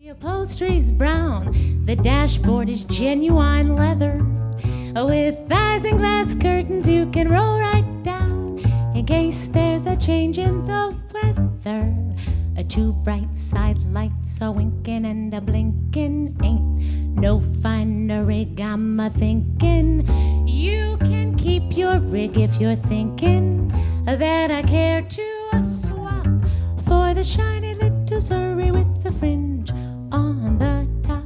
The upholstery's brown, the dashboard is genuine leather. With isinglass curtains you can roll right down in case there's a change in the weather. Two bright side lights a winking and a blinking. Ain't no finer rig, I'm a thinking. You can keep your rig if you're thinking that I care to swap for the shiny little Surrey with the fringe on the top.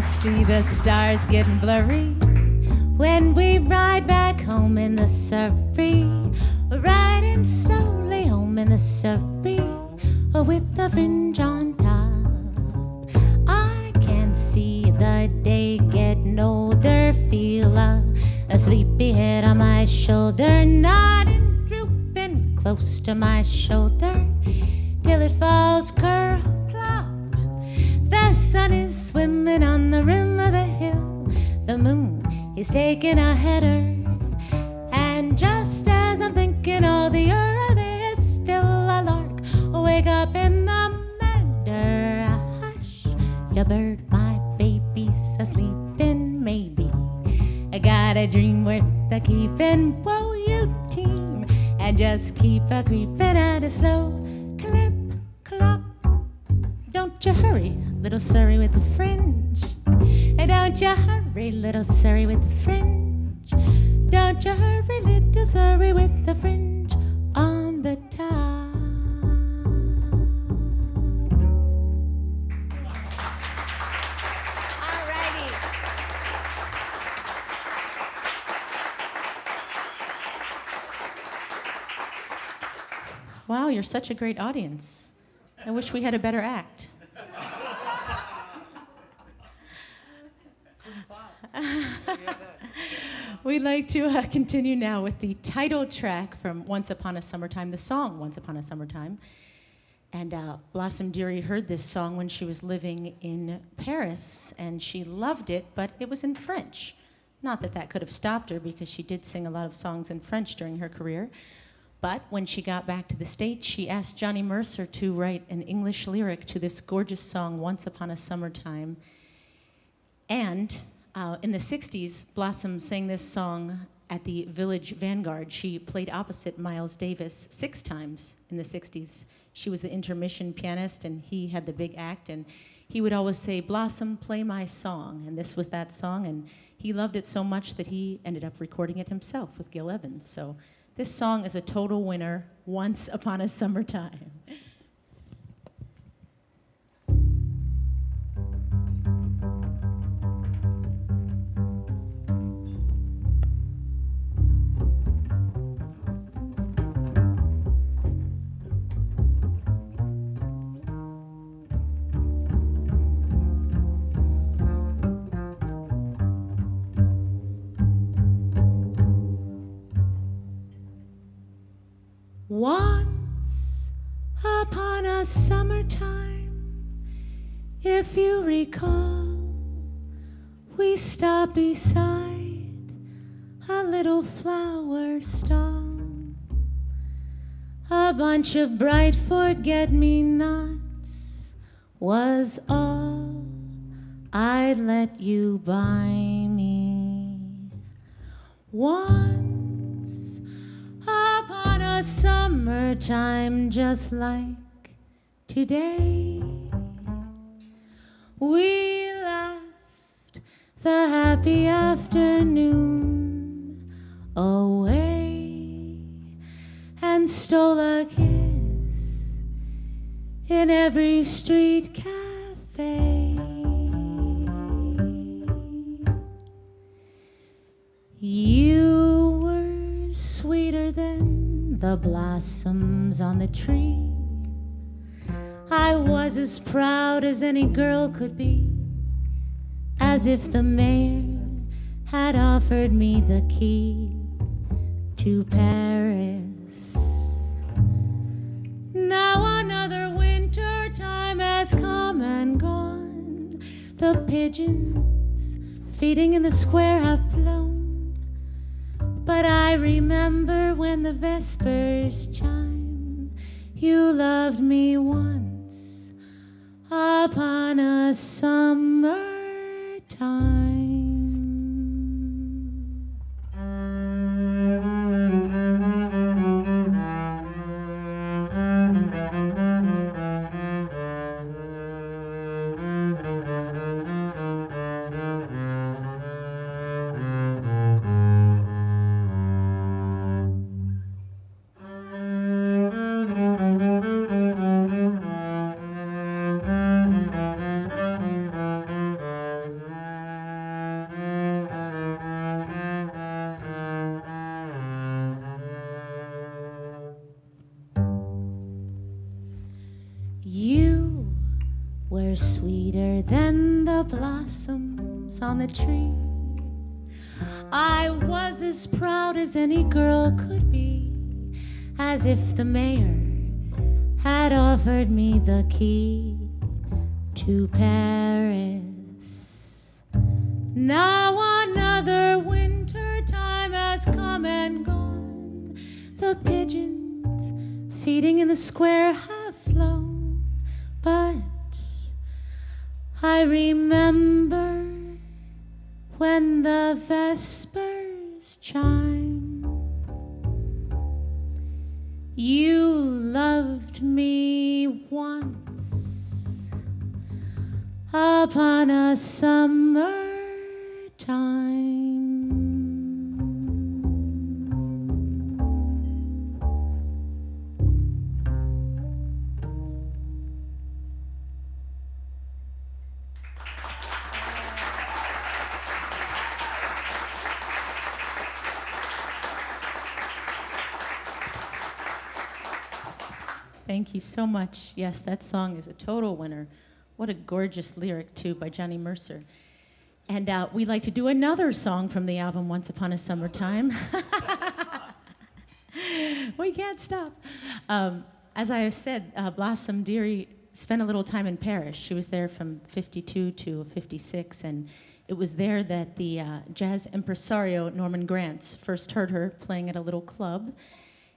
See the stars getting blurry when we ride back home in the Surrey, riding slowly home in the Surrey with the fringe on top. I can see the day getting older, feel a sleepy head on my shoulder, nodding, drooping close to my shoulder till it falls curl. The sun is swimming on the rim of the hill. The moon is taking a header. And just as I'm thinking all the earth is still a lark. Wake up in the meadow. Hush, you bird, my baby's asleeping. Maybe I got a dream worth the keeping. Whoa, you team, and just keep a creeping at a slow clip, clop. Don't you hurry, little Surrey with the fringe. Don't you hurry, little Surrey with the fringe. Don't you hurry, little Surrey with the fringe on the top. All righty. Wow, you're such a great audience. I wish we had a better act. We'd like to continue now with the title track from Once Upon a Summertime, the song Once Upon a Summertime. And Blossom Dearie heard this song when she was living in Paris, and she loved it, but it was in French. Not that that could have stopped her, because she did sing a lot of songs in French during her career. But when she got back to the States, she asked Johnny Mercer to write an English lyric to this gorgeous song, Once Upon a Summertime. And in the 60s, Blossom sang this song at the Village Vanguard. She played opposite Miles Davis 6 times in the 60s. She was the intermission pianist, and he had the big act, and he would always say, "Blossom, play my song," and this was that song, and he loved it so much that he ended up recording it himself with Gil Evans. So this song is a total winner, Once Upon a Summertime. Once upon a summertime, if you recall, we stopped beside a little flower stall. A bunch of bright forget-me-nots was all I'd let you buy me. Once upon a a summertime just like today. We laughed the happy afternoon away and stole a kiss in every street cafe. You were sweeter than the blossoms on the tree. I was as proud as any girl could be, as if the mayor had offered me the key to Paris. Now another winter time has come and gone. The pigeons feeding in the square have flown, but I remember when the vespers chime. You loved me once upon a summertime. You were sweeter than the blossoms on the tree. I was as proud as any girl could be, as if the mayor had offered me the key to Paris. Now another winter time has come and gone. The pigeons feeding in the square have flown, but I remember when the vespers chime. You loved me once upon a summertime. Thank you so much. Yes, that song is a total winner. What a gorgeous lyric, too, by Johnny Mercer. And we'd like to do another song from the album Once Upon a Summertime. We can't stop. As I have said, Blossom Dearie spent a little time in Paris. She was there from 52 to 56, and it was there that the jazz impresario Norman Granz first heard her playing at a little club.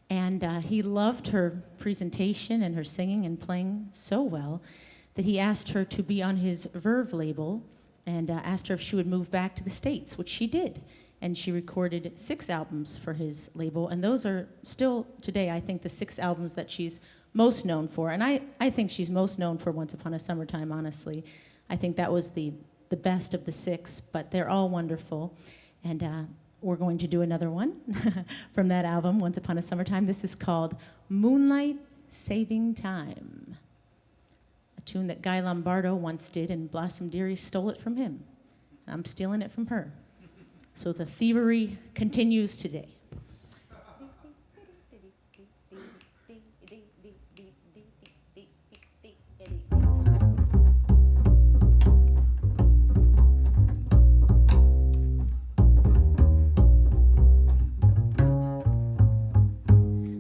And he loved her presentation and her singing and playing so well that he asked her to be on his Verve label and asked her if she would move back to the States, which she did. And she recorded 6 albums for his label. And those are still, today, I think, the 6 albums that she's most known for. And I think she's most known for Once Upon a Summertime, honestly. I think that was the best of the 6, but they're all wonderful. And we're going to do another one from that album, Once Upon a Summertime. This is called Moonlight Saving Time, a tune that Guy Lombardo once did, and Blossom Dearie stole it from him. I'm stealing it from her. So the thievery continues today.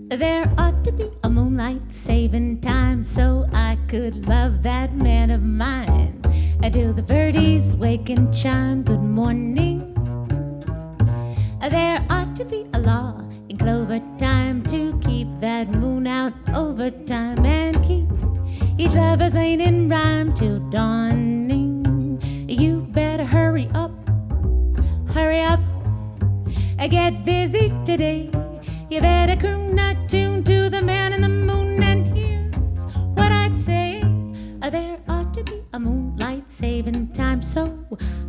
There ought to be a moonlight saving time so I could love that man of mine. Till the birdies wake and chime good morning. There ought to be a law in clover time to keep that moon out over time and keep each lover's lane in rhyme till dawning. You better hurry up, get busy today. You better croon a tune to the man in the moon, and here's what I'd say. There ought to be a moonlight saving time, so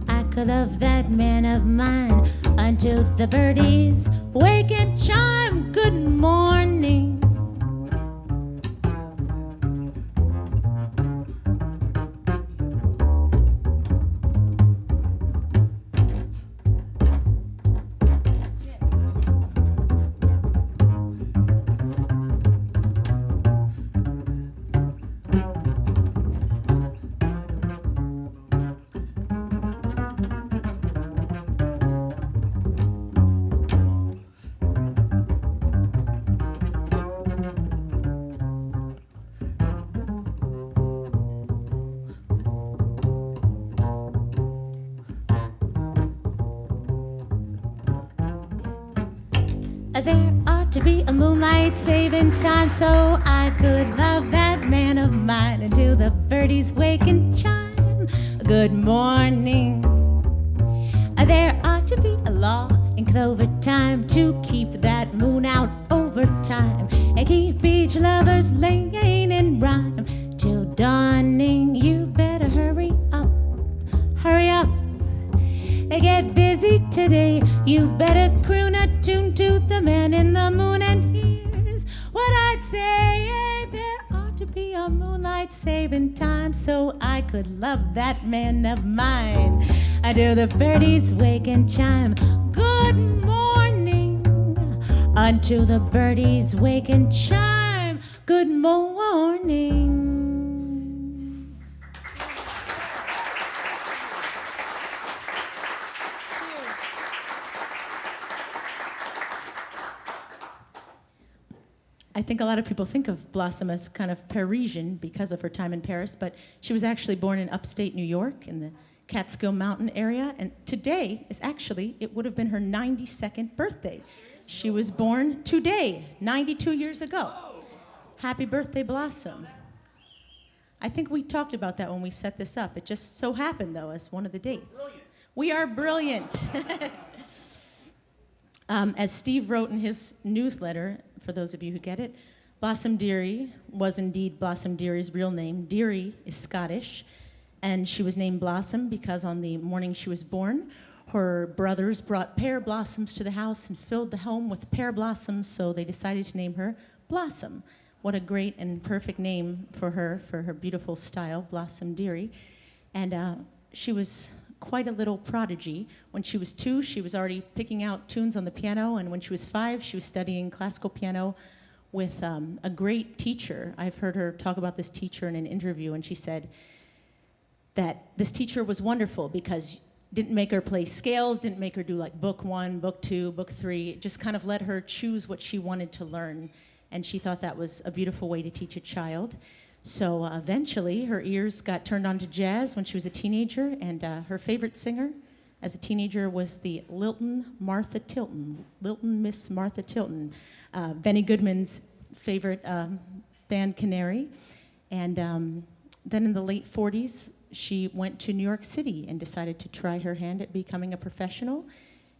I could love that man of mine until the birdies wake and chime. Good morning. There ought to be a moonlight saving time, so I could love that man of mine until the birdies wake and chime. Good morning. There ought to be a law in clover time to keep that moon out over time and keep each lover's lane in rhyme till dawning. You better hurry up, hurry up. Get busy today. You better croon a tune to the man in the moon, and here's what I'd say. There ought to be a moonlight saving time, so I could love that man of mine until the birdies wake and chime. Good morning. Until the birdies wake and chime. Good morning. I think a lot of people think of Blossom as kind of Parisian because of her time in Paris, but she was actually born in upstate New York in the Catskill Mountain area, and today is actually, it would have been her 92nd birthday. She was born today, 92 years ago. Happy birthday, Blossom. I think we talked about that when we set this up. It just so happened, though, as one of the dates. Brilliant. We are brilliant. As Steve wrote in his newsletter, for those of you who get it, Blossom Dearie was indeed Blossom Dearie's real name. Dearie is Scottish, and she was named Blossom because on the morning she was born, her brothers brought pear blossoms to the house and filled the home with pear blossoms, so they decided to name her Blossom. What a great and perfect name for her beautiful style, Blossom Dearie. And she was quite a little prodigy. When she was 2, she was already picking out tunes on the piano, and when she was 5, she was studying classical piano with a great teacher. I've heard her talk about this teacher in an interview, and she said that this teacher was wonderful because didn't make her play scales, didn't make her do like book 1, book 2, book 3, just kind of let her choose what she wanted to learn, and she thought that was a beautiful way to teach a child. So eventually, her ears got turned on to jazz when she was a teenager, and her favorite singer as a teenager was the Lilton Miss Martha Tilton, Benny Goodman's favorite band Canary. And then in the late 40s, she went to New York City and decided to try her hand at becoming a professional,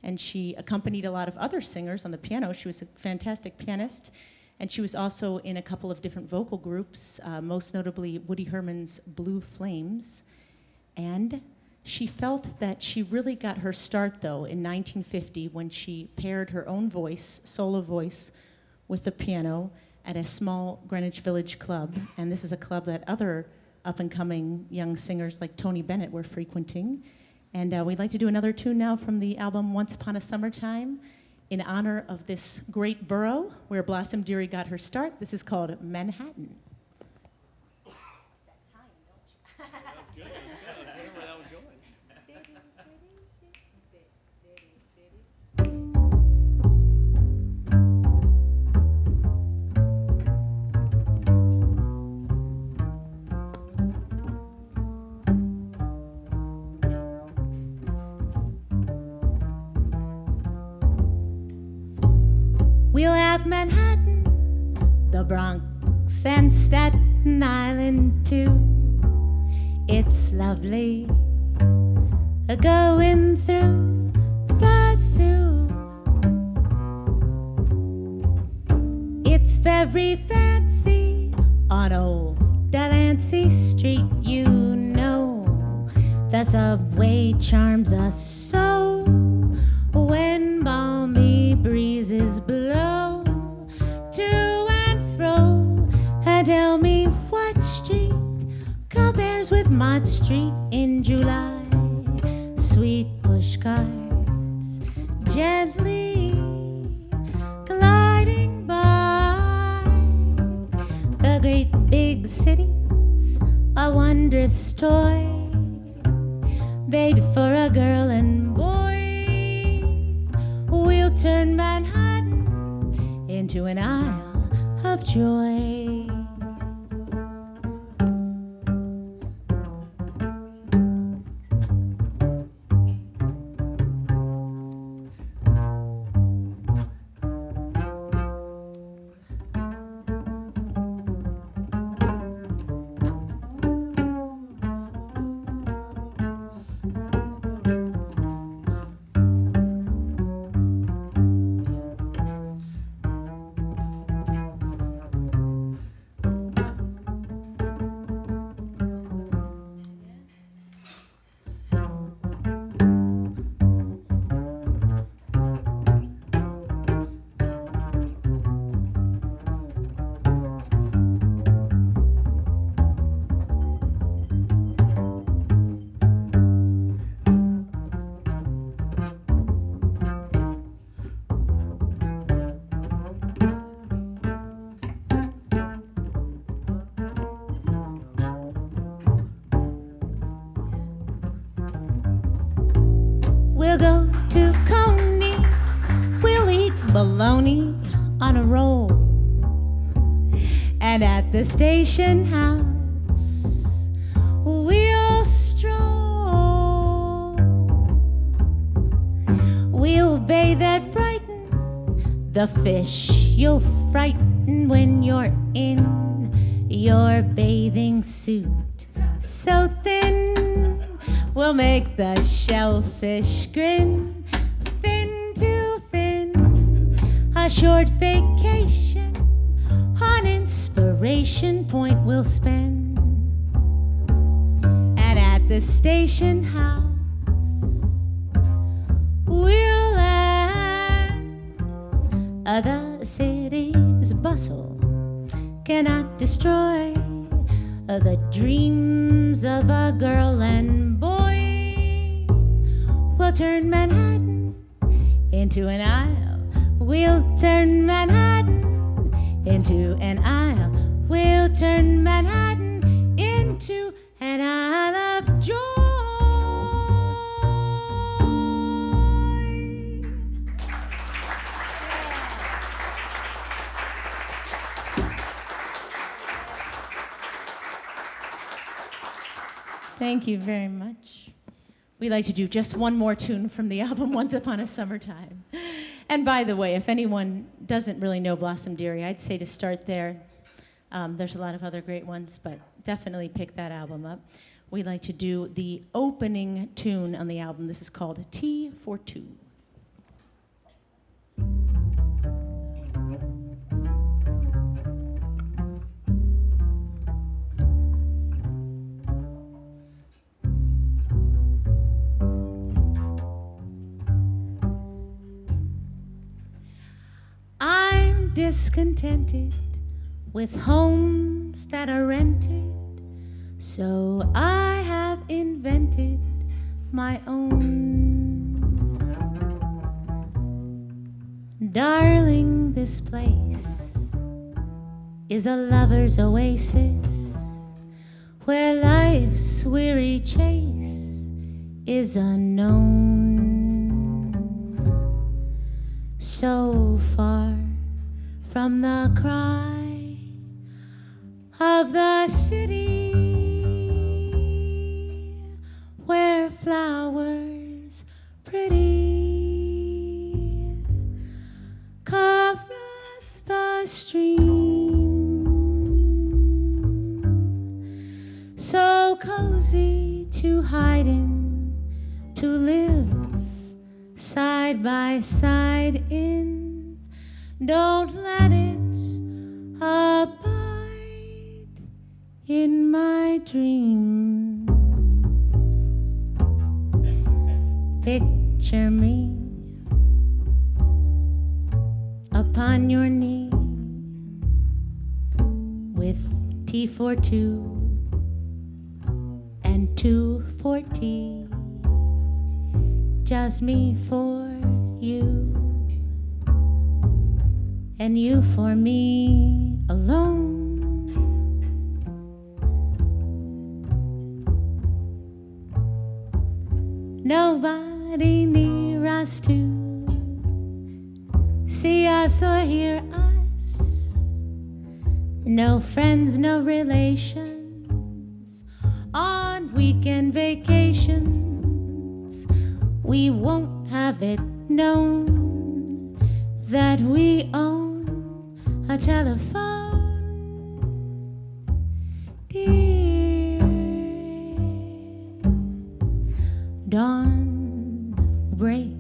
and she accompanied a lot of other singers on the piano. She was a fantastic pianist. And she was also in a couple of different vocal groups, most notably Woody Herman's Blue Flames. And she felt that she really got her start, though, in 1950 when she paired her own voice, solo voice, with the piano at a small Greenwich Village club. And this is a club that other up-and-coming young singers like Tony Bennett were frequenting. And we'd like to do another tune now from the album Once Upon a Summertime, in honor of this great borough where Blossom Dearie got her start. This is called Manhattan. That was good. I was wondering where that was going. We'll have Manhattan, the Bronx, and Staten Island too. It's lovely going through the zoo. every fancy on old Delancey Street, you know. The subway charms us so when balmy breezes blow to and fro, and tell me what street compares with Mott Street in July. Sweet pushcarts gently gliding by the great big cities, a wondrous toy made for a girl and boy. We'll turn Manhattan into an isle of joy. We'll go to Coney, we'll eat bologna on a roll, and at the station house we'll stroll. We'll bathe at Brighton, the fish you'll frighten when you're in your bathing suit so thin. We'll make the shellfish grin, fin to fin. A short vacation on Inspiration Point we'll spend. And at the station house we'll land. The city's bustle cannot destroy the dreams of a girl and boy. We'll turn Manhattan into an isle. We'll turn Manhattan into an isle. We'll turn Manhattan into an isle of joy. Thank you very much. We like to do just one more tune from the album Once Upon a Summertime. And by the way, if anyone doesn't really know Blossom Dearie, I'd say to start there. There's a lot of other great ones, but definitely pick that album up. We like to do the opening tune on the album. This is called T.for. I'm discontented with homes that are rented, so I have invented my own. Darling, this place is a lover's oasis where life's weary chase is unknown. So far from the cry of the city where flowers pretty caress the stream, so cozy to hide in, to live side by side in. Don't let it abide in my dreams. Picture me upon your knee with T for two and 2 for T, just me for you and you for me alone. Nobody near us to see us or hear us. No friends, no relations. On weekend vacations, we won't have it known that we own a telephone. Dear, dawn break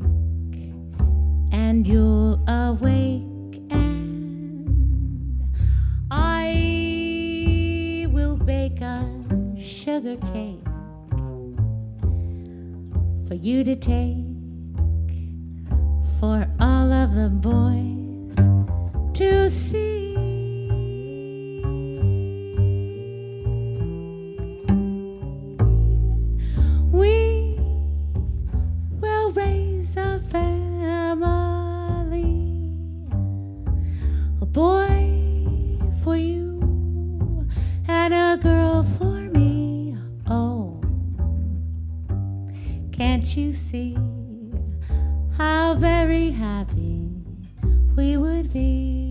and you'll awake, and I will bake a sugar cake for you to take, for all of the boys to see. We will raise a family, a boy for you and a girl for me. Oh, can't you see how very happy we would be?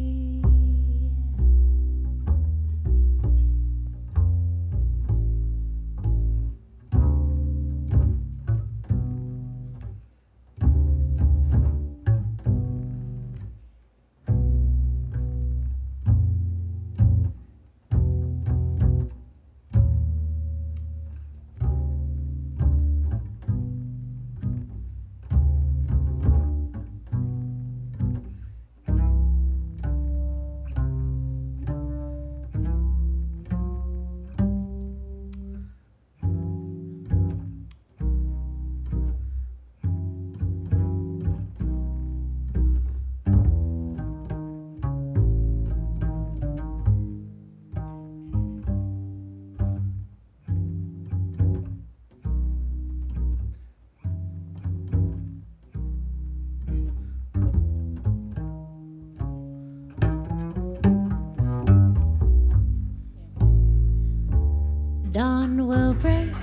Dawn will break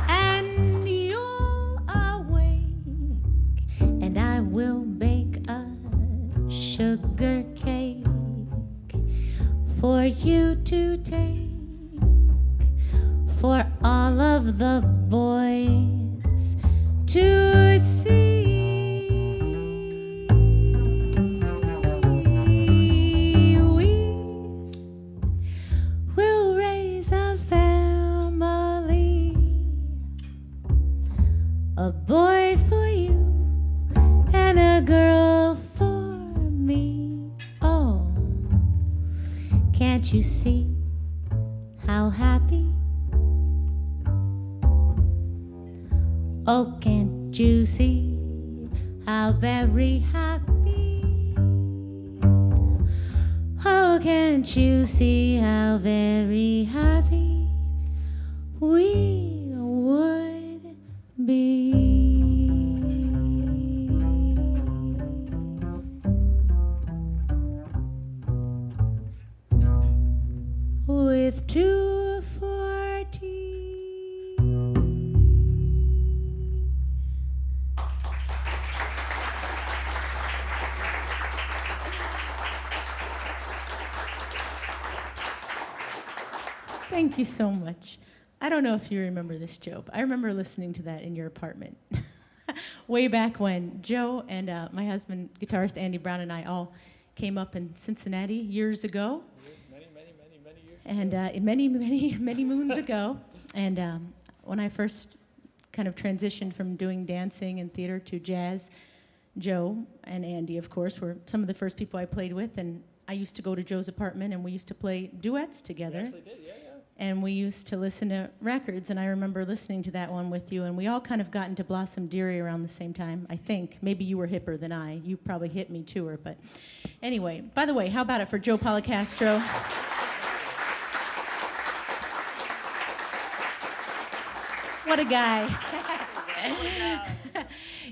and you'll awake, and I will bake a sugar cake for you to take, for all of the boys to see. A boy for you and a girl for me. Oh, can't you see how happy? Oh, can't you see how very happy? Oh, can't you see how very happy we would be? With 2 for T. Thank you so much. I don't know if you remember this, Joe, but I remember listening to that in your apartment way back when Joe and my husband, guitarist Andy Brown, and I all came up in Cincinnati years ago. Many years And many moons ago. And when I first kind of transitioned from doing dancing and theater to jazz, Joe and Andy, of course, were some of the first people I played with, and I used to go to Joe's apartment, and we used to play duets together. You actually did, yeah. And we used to listen to records, and I remember listening to that one with you, and we all kind of got into Blossom Dearie around the same time, I think. Maybe you were hipper than I. You probably hit me to her, but anyway. By the way, how about it for Joe Policastro? What a guy.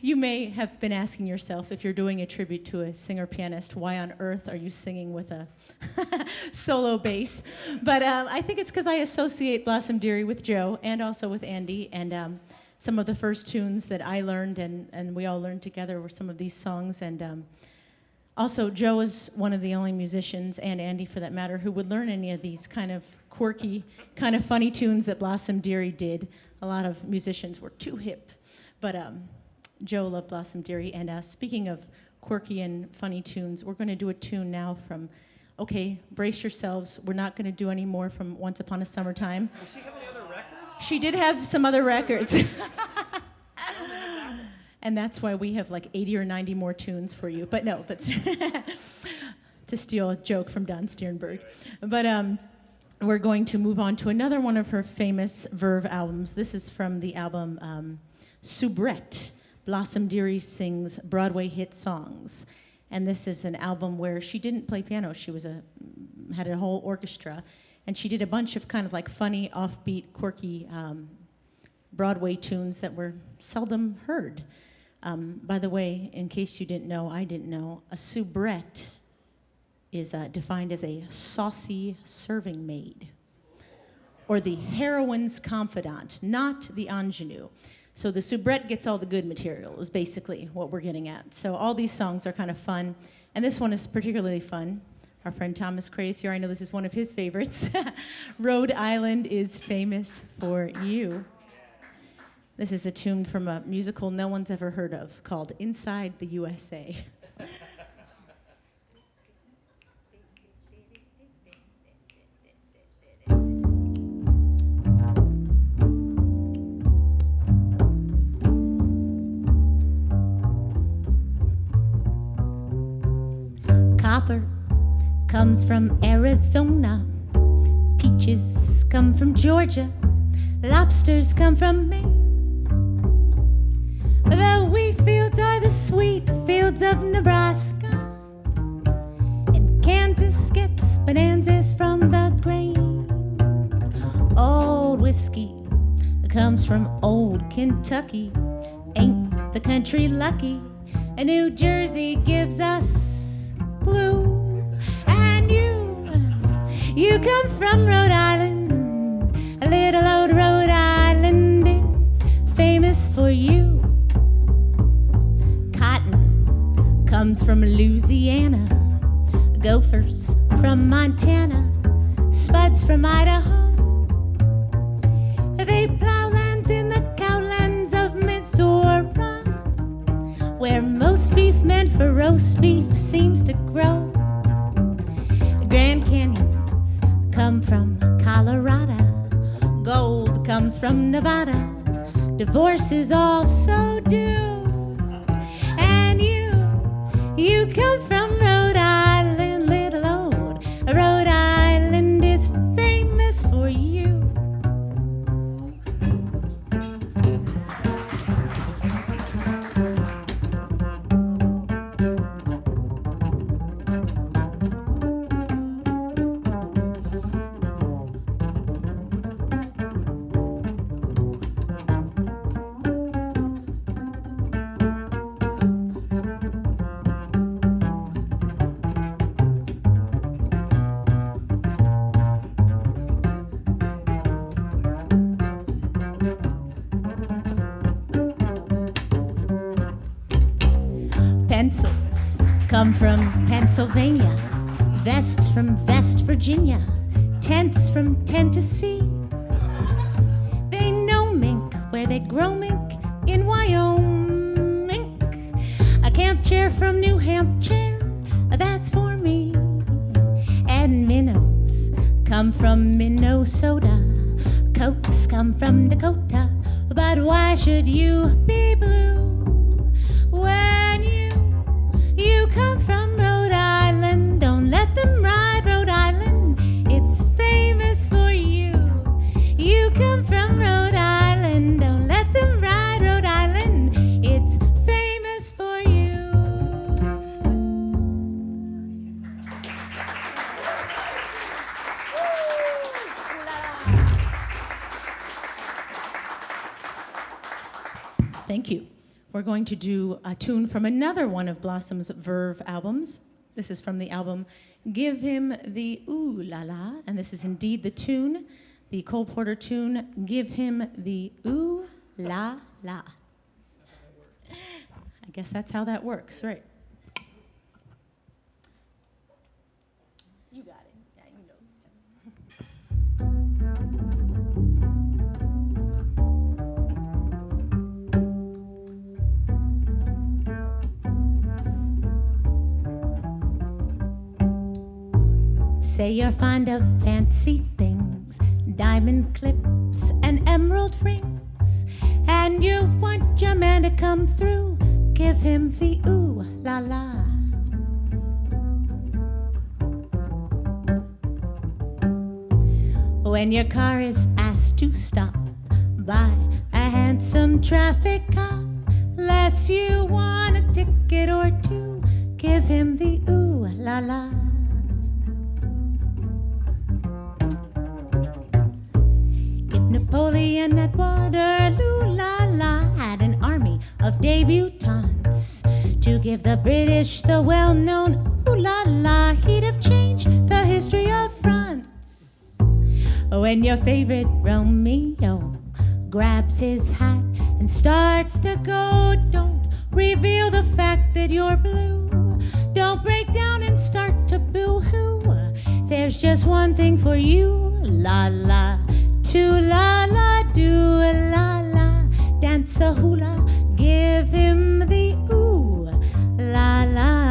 You may have been asking yourself, if you're doing a tribute to a singer-pianist, why on earth are you singing with a solo bass? But I think it's because I associate Blossom Dearie with Joe and also with Andy, and some of the first tunes that I learned and we all learned together were some of these songs. And also, Joe is one of the only musicians, and Andy for that matter, who would learn any of these kind of quirky, kind of funny tunes that Blossom Dearie did. A lot of musicians were too hip, but Joe loved Blossom Dearie. And speaking of quirky and funny tunes, we're going to do a tune now from, okay, brace yourselves. We're not going to do any more from Once Upon a Summertime. Does she have any other records? She did have some other records. And that's why we have like 80 or 90 more tunes for you. But no, to steal a joke from Don Sternberg. But we're going to move on to another one of her famous Verve albums. This is from the album Soubrette. Blossom Dearie sings Broadway hit songs. And this is an album where she didn't play piano. She had a whole orchestra. And she did a bunch of kind of like funny, offbeat, quirky Broadway tunes that were seldom heard. By the way, in case you didn't know, I didn't know, a soubrette is defined as a saucy serving maid, or the heroine's confidant, not the ingenue. So the soubrette gets all the good material is basically what we're getting at. So all these songs are kind of fun, and this one is particularly fun. Our friend Thomas Craze here, I know this is one of his favorites. Rhode Island is famous for you. This is a tune from a musical no one's ever heard of called Inside the USA. Copper comes from Arizona. Peaches come from Georgia. Lobsters come from Maine. The wheat fields are the sweet fields of Nebraska. And Kansas gets bonanzas from the grain. Old whiskey comes from old Kentucky. Ain't the country lucky? And New Jersey gives us glue. And you come from Rhode Island. A little old Rhode Island is famous for you. Cotton comes from Louisiana. Gophers from Montana. Spuds from Idaho. They plow lands in the cowlands of Missouri, where most beef meant for roast beef seems to grow. Grand Canyons come from Colorado. Gold comes from Nevada. Divorces also do. And you come from Rhode Island, little old Rhode Island is famous for you. Pencils come from Pennsylvania. Vests from West Virginia. Tents from Tennessee. They know mink where they grow mink in Wyoming. A camp chair from New Hampshire, that's for me. And minnows come from Minnesota. Coats come from Dakota. But why should you be blue when you You come from Rhode Island, don't let them ride Rhode Island. It's famous for you. You come from Rhode Island, don't let them ride Rhode Island. It's famous for you. Thank you. We're going to do a tune from another one of Blossom's Verve albums. This is from the album Give Him the Ooh La La, and this is indeed the tune, the Cole Porter tune, Give Him the Ooh La La. I guess that's how that works, right? You got it. Yeah, you know this. Say you're fond of fancy things, diamond clips and emerald rings, and you want your man to come through. Give him the ooh la la. When your car is asked to stop by a handsome traffic cop, lest you want a ticket or two, give him the ooh la la. If Napoleon at Waterloo la la had an army of debutantes to give the British the well-known ooh la la, he'd have changed the history of France. When your favorite Romeo grabs his hat and starts to go, don't reveal the fact that you're blue. Don't break down and start to boo-hoo. There's just one thing for you, la la, to la la, do a la la, dance a hula, give him the ooh la la.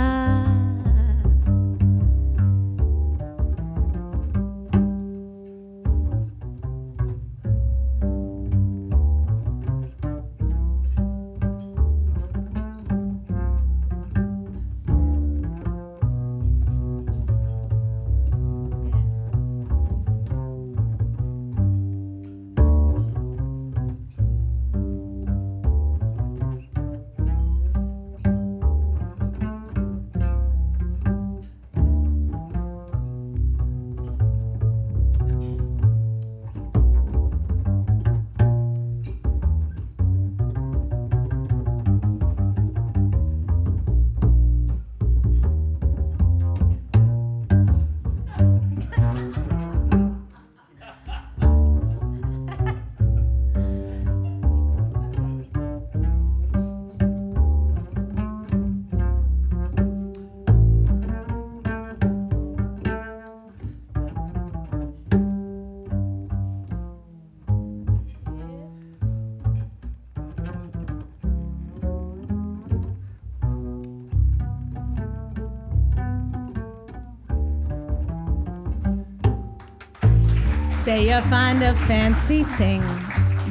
Say you're fond of fancy things,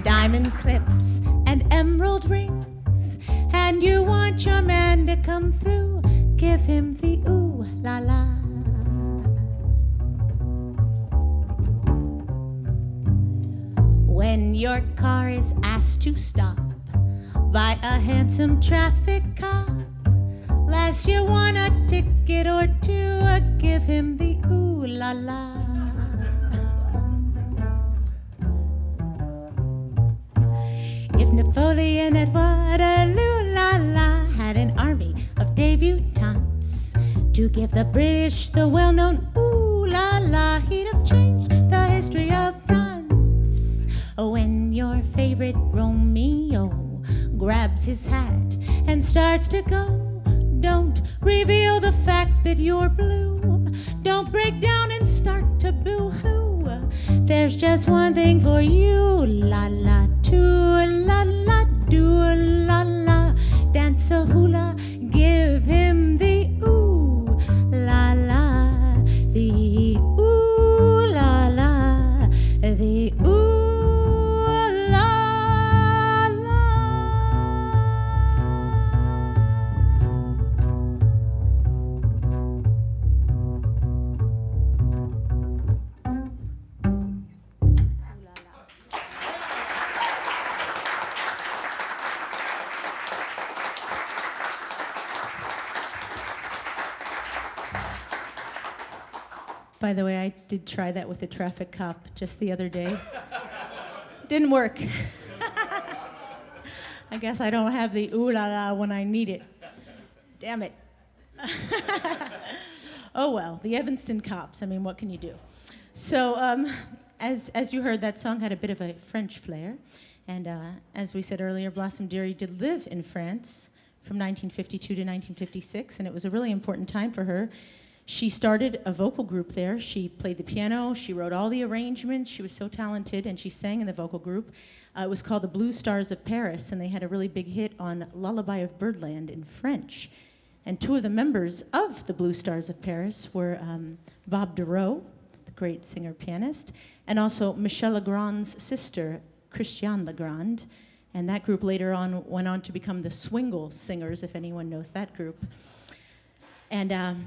diamond clips and emerald rings, and you want your man to come through. Give him the ooh la la. When your car is asked to stop by a handsome traffic cop, lest you want a ticket or two, give him the ooh la la. If Napoleon at Waterloo la la had an army of debutantes to give the British the well-known ooh la la, he'd have changed the history of France. When your favorite Romeo grabs his hat and starts to go, don't reveal the fact that you're blue. Don't break down and start to boo-hoo. There's just one thing for you, la la, to la la, do la la, dance a hula, give him the ooh la la, the ooh la la, the ooh la la. By the way, I did try that with a traffic cop just the other day. Didn't work. I guess I don't have the ooh la la when I need it. Damn it. Oh well, the Evanston cops. I mean, what can you do? So, as you heard, that song had a bit of a French flair. And as we said earlier, Blossom Dearie did live in France from 1952 to 1956, and it was a really important time for her. She started a vocal group there. She played the piano. She wrote all the arrangements. She was so talented, and she sang in the vocal group. It was called the Blue Stars of Paris, and they had a really big hit on Lullaby of Birdland in French. And two of the members of the Blue Stars of Paris were Bob Dereau, the great singer-pianist, and also Michel Legrand's sister, Christiane Legrand. And that group later on went on to become the Swingle Singers, if anyone knows that group. And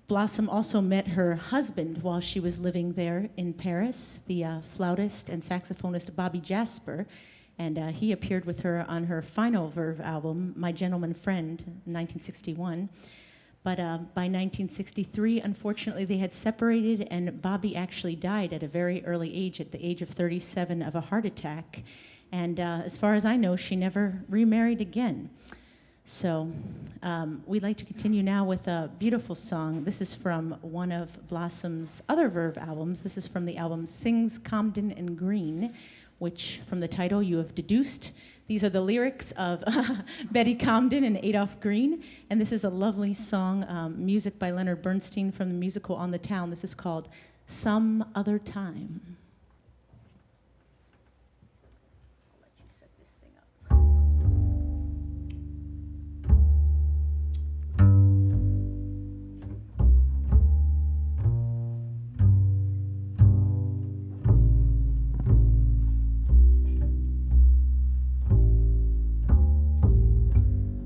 Blossom also met her husband while she was living there in Paris, the flautist and saxophonist Bobby Jasper, and he appeared with her on her final Verve album, My Gentleman Friend, in 1961. But by 1963, unfortunately, they had separated, and Bobby actually died at a very early age, at the age of 37, of a heart attack. And as far as I know, she never remarried again. So we'd like to continue now with a beautiful song. This is from one of Blossom's other Verve albums. This is from the album Sings Comden and Green, which from the title you have deduced. These are the lyrics of Betty Comden and Adolph Green. And this is a lovely song, music by Leonard Bernstein from the musical On the Town. This is called Some Other Time.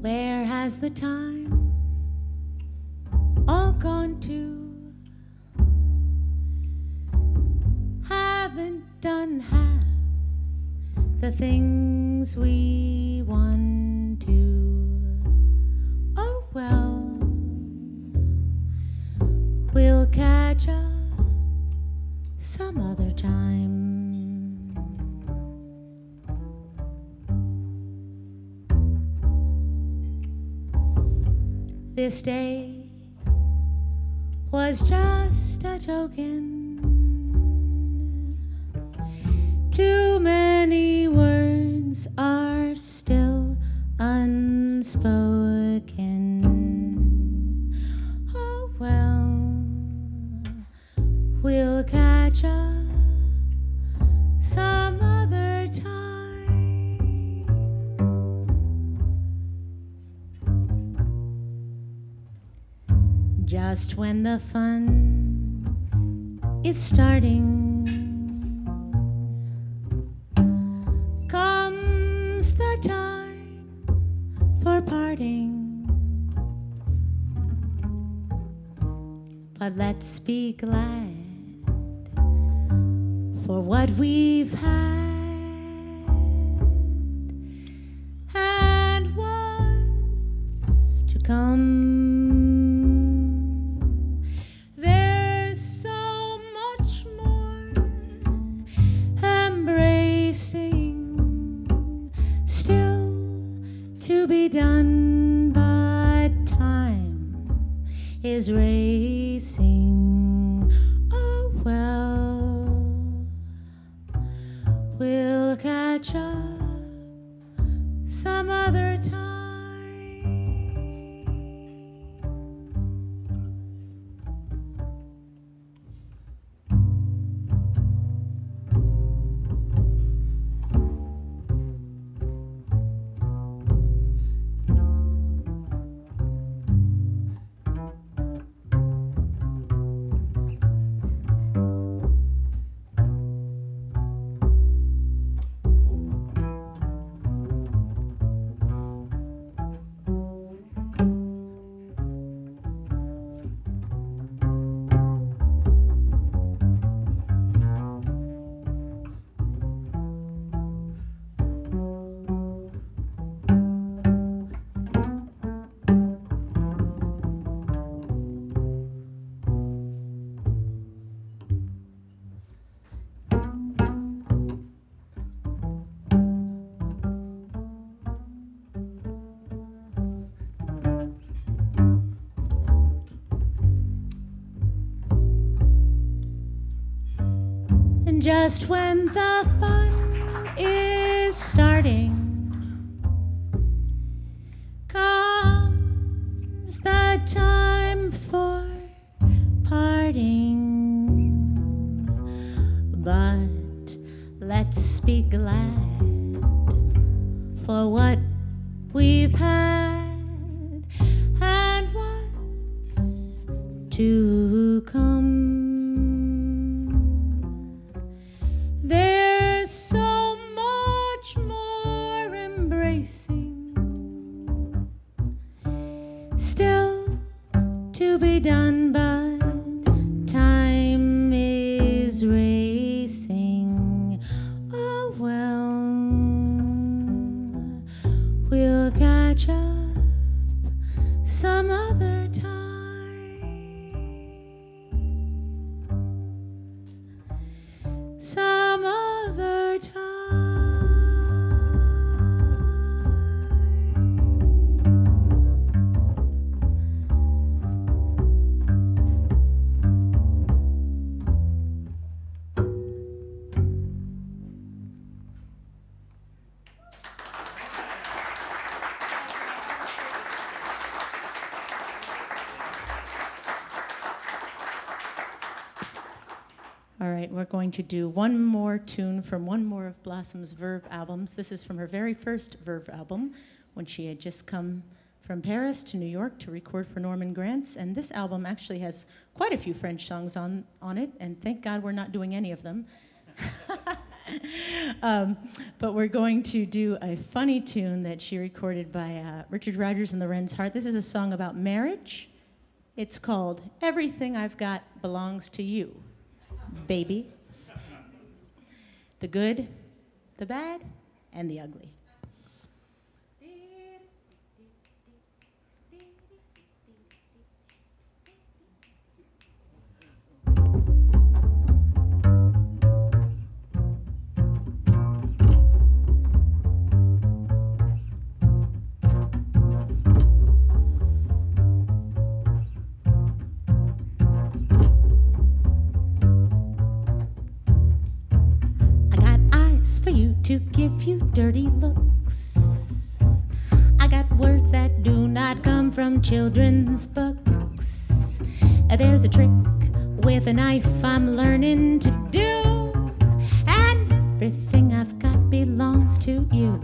Where has the time all gone to? Haven't done half the things we want to. Oh well, we'll catch up some other time. This day was just a token. Too many words are still unspoken. Oh well, we'll catch up some other time. Just when the fun is starting, comes the time for parting. But let's be glad for what we've had and what's to come. Done, but time is racing. Oh well, we'll catch up some other time. just when the fun is starting, comes the time for parting. But let's be glad for what we've had and what's to come. There's so much more embracing still to be done, but time is racing. Oh well, we'll catch up some other time. Some other time. All right, we're going to do one more tune from one more of Blossom's Verve albums. This is from her very first Verve album, when she had just come from Paris to New York to record for Norman Granz. And this album actually has quite a few French songs on it, and thank God we're not doing any of them. But we're going to do a funny tune that she recorded by Richard Rodgers and the Wren's Heart. This is a song about marriage. It's called Everything I've Got Belongs to You, Baby. The good, the bad, and the ugly. For you to give you dirty looks. I got words that do not come from children's books. There's a trick with a knife I'm learning to do, and everything I've got belongs to you.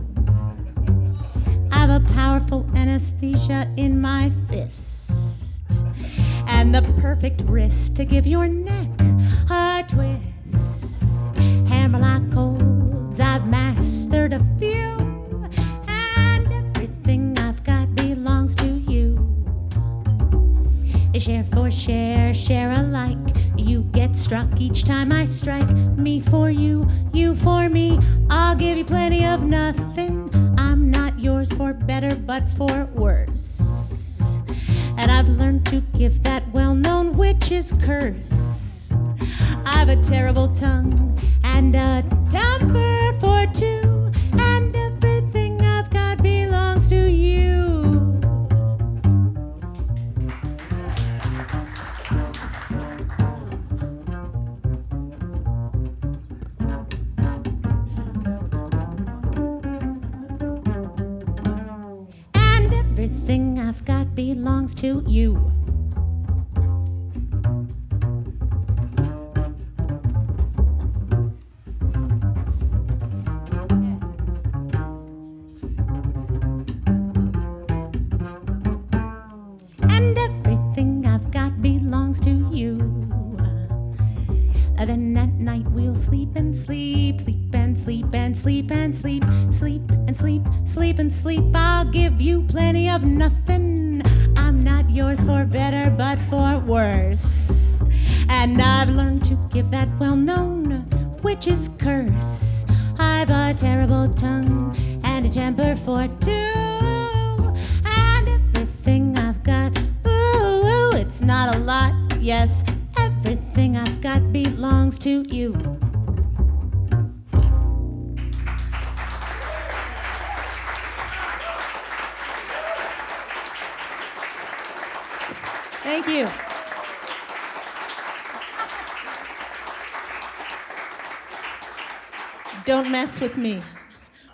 I've a powerful anesthesia in my fist, and the perfect wrist to give your neck a twist. Hammer-like chords, I've mastered a few, and everything I've got belongs to you. Share for share, share alike. You get struck each time I strike. Me for you, you for me. I'll give you plenty of nothing. I'm not yours for better, but for worse. And I've learned to give that well-known witch's curse. I've a terrible tongue and a temper for two, and everything I've got belongs to you. And everything I've got belongs to you. Then at night we'll sleep and sleep, sleep and sleep and sleep and sleep, sleep and sleep, sleep and sleep. I'll give you plenty of nothing. I'm not yours for better, but for worse. And I've learned to give that well-known witch's curse. I've a terrible tongue and a temper for two, and everything I've got, ooh, it's not a lot, yes. Everything I've got belongs to you. Thank you. Don't mess with me.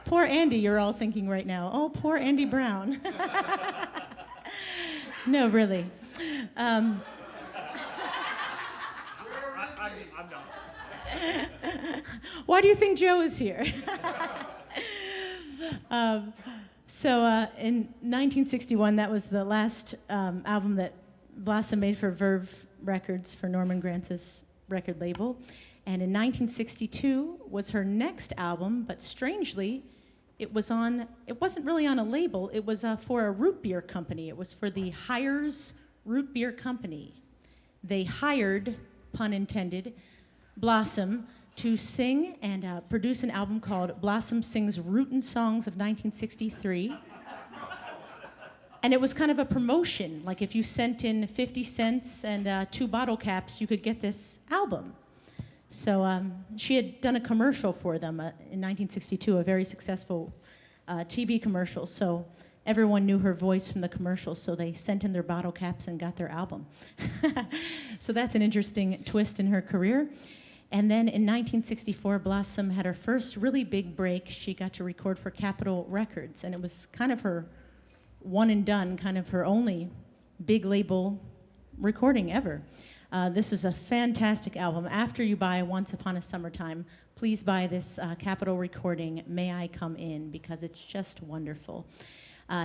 Poor Andy, you're all thinking right now. Oh, poor Andy Brown. No, really. I'm not. Why do you think Joe is here? In 1961, that was the last album that Blossom made for Verve Records, for Norman Grantz's record label. And in 1962 was her next album, but strangely, it wasn't really on a label. It was for a root beer company. It was for the Hires Root Beer Company. They hired, pun intended, Blossom to sing and produce an album called Blossom Sings Rootin' Songs of 1963. And it was kind of a promotion. Like if you sent in 50 cents and 2 bottle caps, you could get this album. So she had done a commercial for them in 1962, a very successful TV commercial. So everyone knew her voice from the commercial, so they sent in their bottle caps and got their album. So that's an interesting twist in her career. And then in 1964, Blossom had her first really big break. She got to record for Capitol Records, and it was kind of her one and done, kind of her only big label recording ever. This was a fantastic album. After you buy Once Upon a Summertime, please buy this Capitol recording, May I Come In, because it's just wonderful.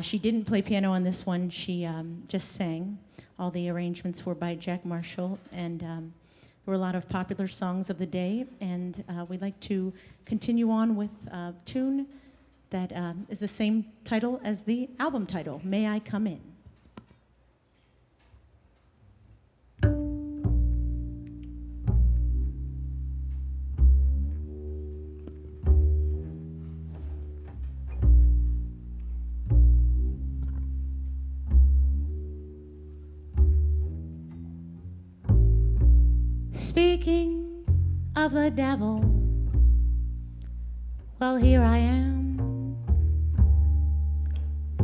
She didn't play piano on this one. She just sang. All the arrangements were by Jack Marshall, and there were a lot of popular songs of the day, and we'd like to continue on with a tune that is the same title as the album title, May I Come In. Speaking of the devil, well, here I am.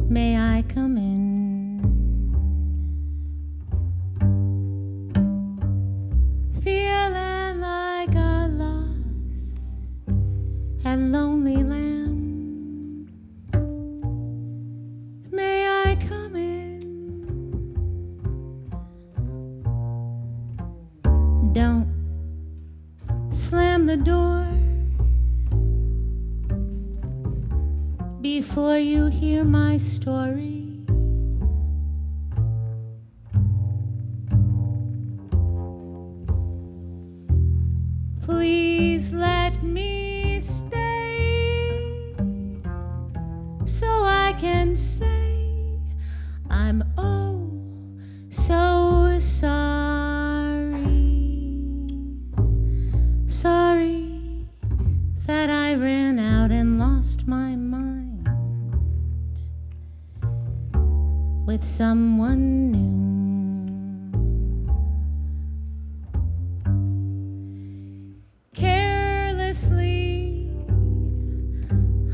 May I come in? Feeling like a lost and lonely lamb. May I come in? Don't slam the door before you hear my story. Please let me stay so I can say I'm oh so sorry. Sorry that I ran out and lost my mind with someone new. Carelessly,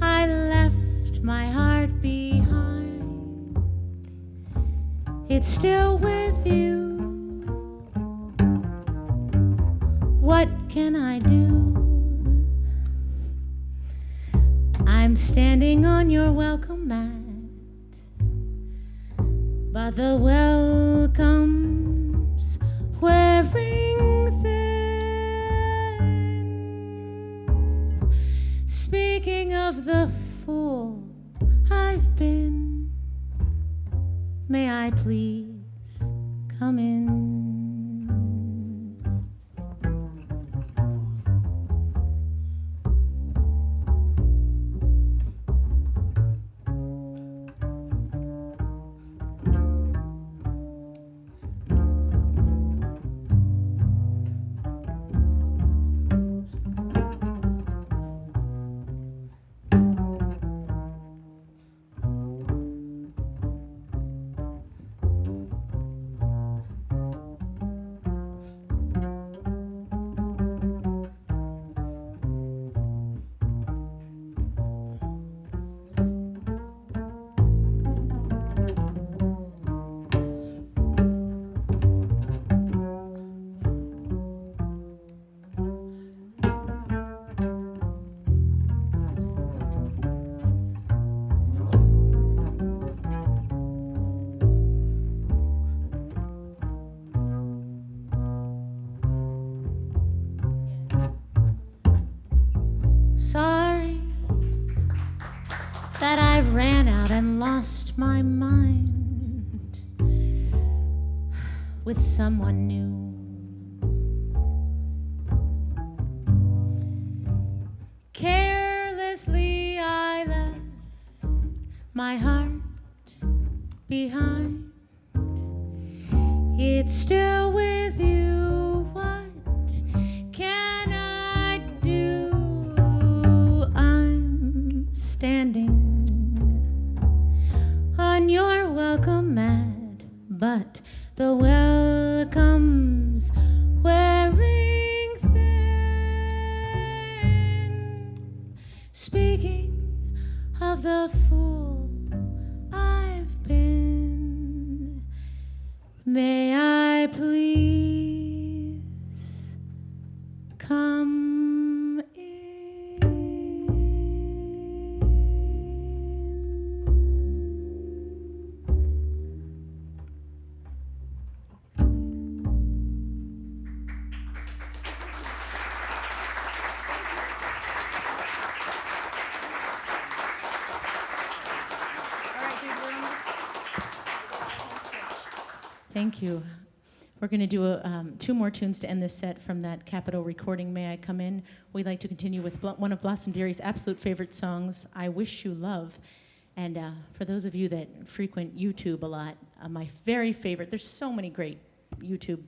I left my heart behind. It's still with you. What can I do? I'm standing on your welcome mat, but the welcome's wearing thin. Speaking of the fool I've been, may I please come in? ran out and lost my mind with someone new. Carelessly I left my heart behind. It's still with you. What can I do? I'm standing on your welcome mat, but the welcome's wearing thin. Speaking of the fool I've been, may I please come in? Thank you. We're going to do two more tunes to end this set from that Capitol recording, May I Come In. We'd like to continue with one of Blossom Dearie's absolute favorite songs, I Wish You Love. And for those of you that frequent YouTube a lot, my very favorite, there's so many great YouTube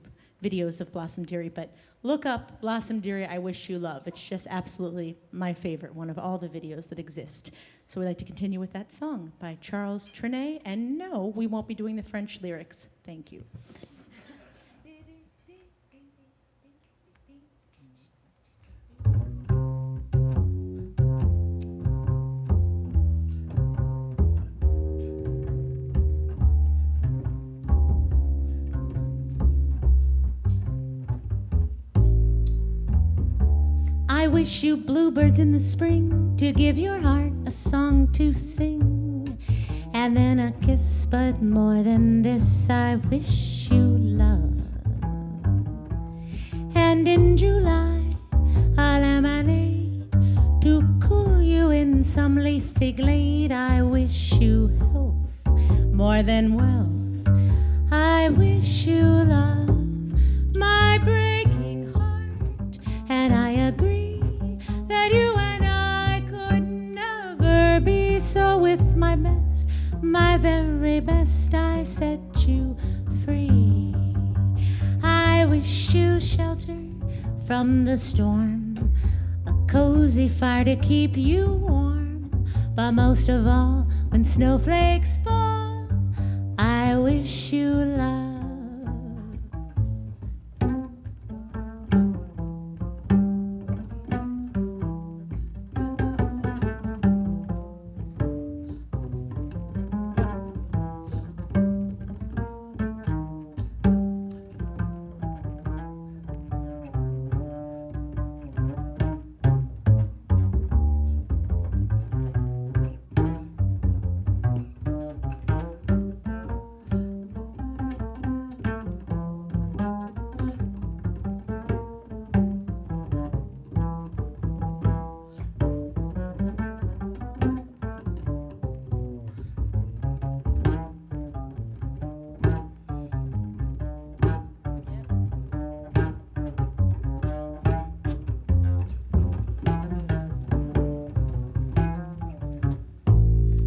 videos of Blossom Dearie, but look up Blossom Dearie, I Wish You Love. It's just absolutely my favorite, one of all the videos that exist. So we'd like to continue with that song by Charles Trenet. And no, we won't be doing the French lyrics. Thank you. I wish you bluebirds in the spring to give your heart a song to sing, and then a kiss, but more than this, I wish you love. And in July, a lemonade to cool you in some leafy glade. I wish you health more than wealth. I wish you love, my breaking heart, and I agree that you and I could never be. So with my best, my very best, I set you free. I wish you shelter from the storm, a cozy fire to keep you warm, but most of all, when snowflakes fall, I wish you love.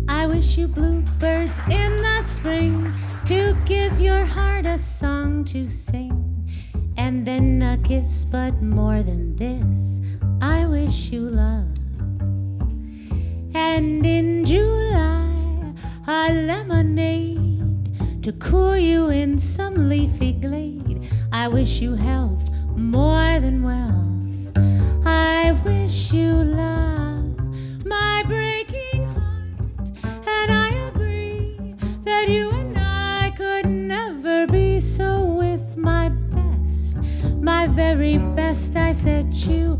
I wish you bluebirds in the spring to give your heart a song to sing, and then a kiss, but more than this, I wish you love. And in July, a lemonade to cool you in some leafy glade. I wish you health more than wealth. I wish you love, my breaking heart, and I agree that you and I could never be. So with my best, my very best, I set you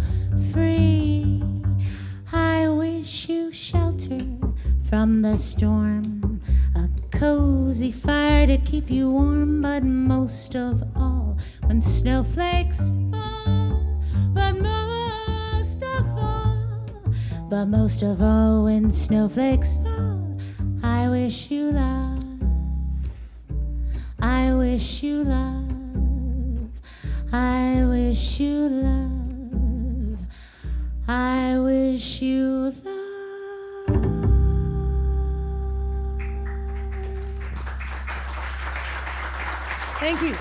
free. I wish you shelter from the storm, a cozy fire to keep you warm, but most of all, when snowflakes fall, but most of all, when snowflakes fall, wish you love. I wish you love. I wish you love. I wish you love. Thank you.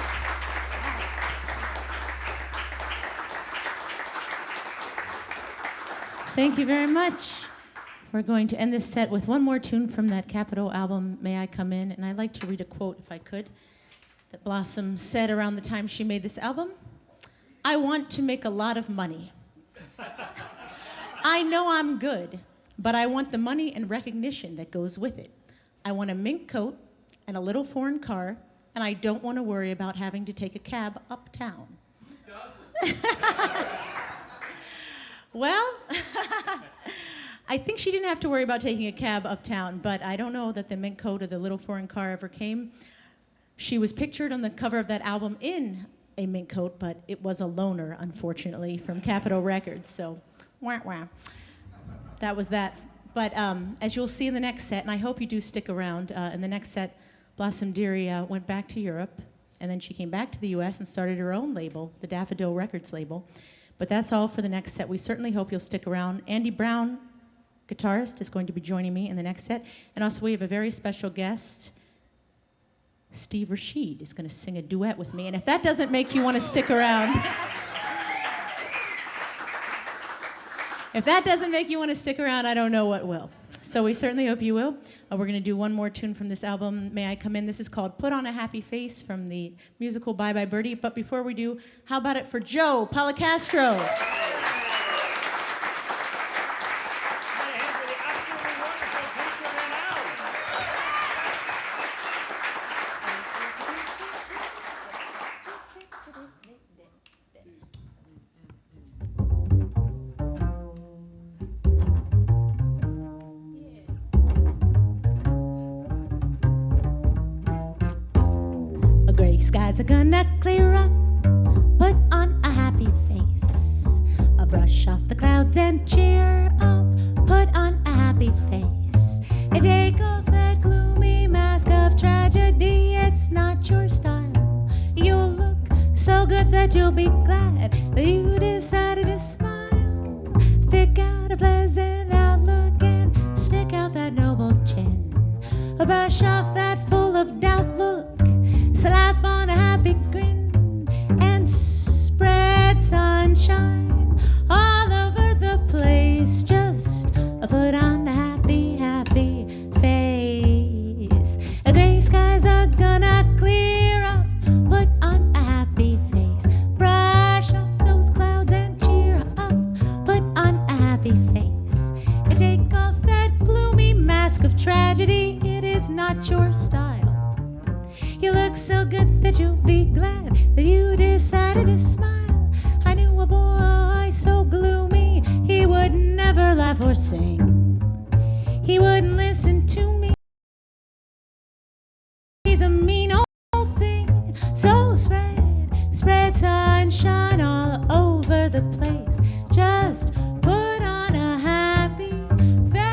Thank you very much. We're going to end this set with one more tune from that Capitol album, May I Come In? And I'd like to read a quote, if I could, that Blossom said around the time she made this album. I want to make a lot of money. I know I'm good, but I want the money and recognition that goes with it. I want a mink coat and a little foreign car, and I don't want to worry about having to take a cab uptown. Well, I think she didn't have to worry about taking a cab uptown, but I don't know that the mink coat or the little foreign car ever came. She was pictured on the cover of that album in a mink coat, but it was a loaner, unfortunately, from Capitol Records, so wah, wah. That was that. But as you'll see in the next set, and I hope you do stick around, in the next set, Blossom Dearie went back to Europe, and then she came back to the US and started her own label, the Daffodil Records label. But that's all for the next set. We certainly hope you'll stick around. Andy Brown, guitarist, is going to be joining me in the next set. And also we have a very special guest. Steve Rashid is going to sing a duet with me. And if that doesn't make you want to stick around, if that doesn't make you want to stick around, I don't know what will. So we certainly hope you will. We're going to do one more tune from this album, May I Come In? This is called Put on a Happy Face from the musical Bye Bye Birdie. But before we do, how about it for Joe Policastro? Gray skies are gonna clear up. Put on a happy face. A brush off the clouds and cheer up. Put on a happy face. And take off that gloomy mask of tragedy. It's not your style. You'll look so good that you'll be glad that you decided to smile. Pick out a pleasant outlook and stick out that noble chin. A brush off that full of doubt look. Slap on a happy grin and spread sunshine all over the place. Just put on a happy, happy face. Gray skies are gonna clear up. Put on a happy face. Brush off those clouds and cheer up. Put on a happy face. And take off that gloomy mask of tragedy. It is not your style. You look so good that you'll be glad that you decided to smile. I knew a boy so gloomy, he would never laugh or sing. He wouldn't listen to me. He's a mean old thing. So spread sunshine all over the place. Just put on a happy face.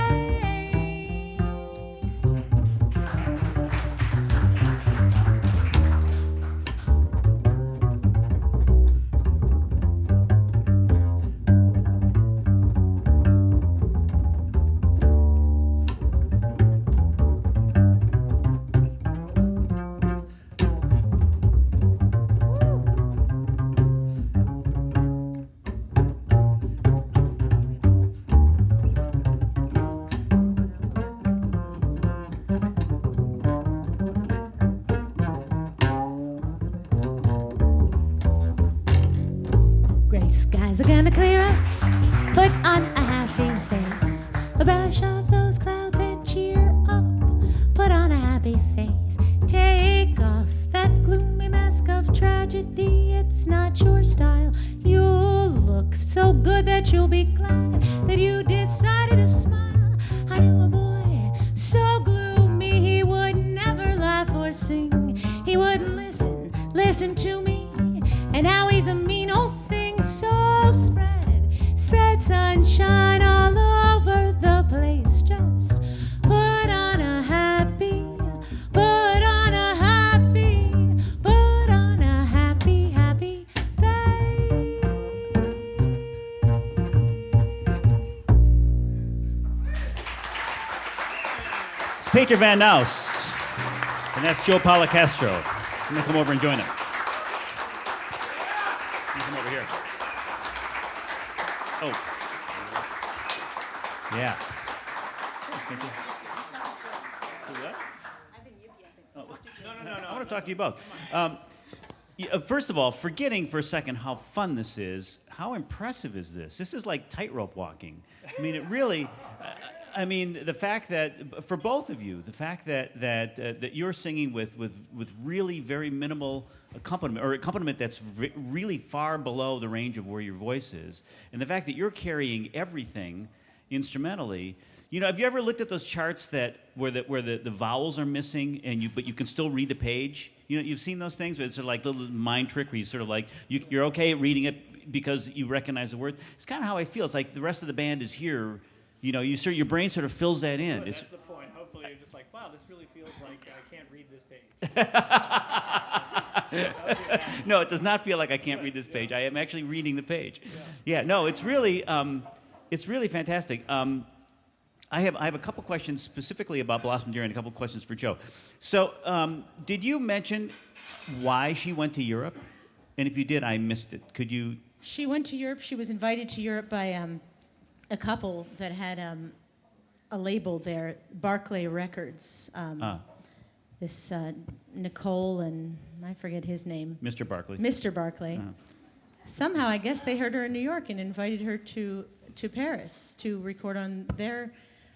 Gray skies are gonna clear up. Put on a happy face. Brush off those clouds and cheer up. Put on a happy face. Take off that gloomy mask of tragedy. It's not your style. You'll look so good that you'll be glad that you decided to smile. I knew a boy so gloomy he would never laugh or sing. He wouldn't listen to me. And now he's a mean old thing. So spread sunshine all over the place. Just put on a happy Petra Van Nuis. And that's Joe Policastro. I'm going to come over and join him. You come over here. Oh. Yeah. Thank you. Do what? Oh. No. I want to talk to you both. First of all, forgetting for a second how fun this is, how impressive is this? This is like tightrope walking. I mean, it really... the fact that, for both of you, the fact that you're singing with really very minimal accompaniment, or accompaniment that's really far below the range of where your voice is, and the fact that you're carrying everything instrumentally. Have you ever looked at those charts where the vowels are missing, but you can still read the page? You've seen those things where it's sort of like a little mind trick where you sort of like, you're okay at reading it because you recognize the word. It's kind of how I feel. It's like the rest of the band is here. Your brain sort of fills that in. That's the point. Hopefully you're just like, wow, this really feels like I can't read this page. No, it does not feel like I can't read this page. I am actually reading the page. No, it's really fantastic. I have a couple questions specifically about Blossom Dearie and a couple questions for Joe. So, did you mention why she went to Europe? And if you did, I missed it. Could you? She went to Europe. She was invited to Europe by a couple that had a label there, Barclay Records. This Nicole and I forget his name. Mr. Barclay. Mr. Barclay. Somehow, I guess they heard her in New York and invited her to Paris to record on their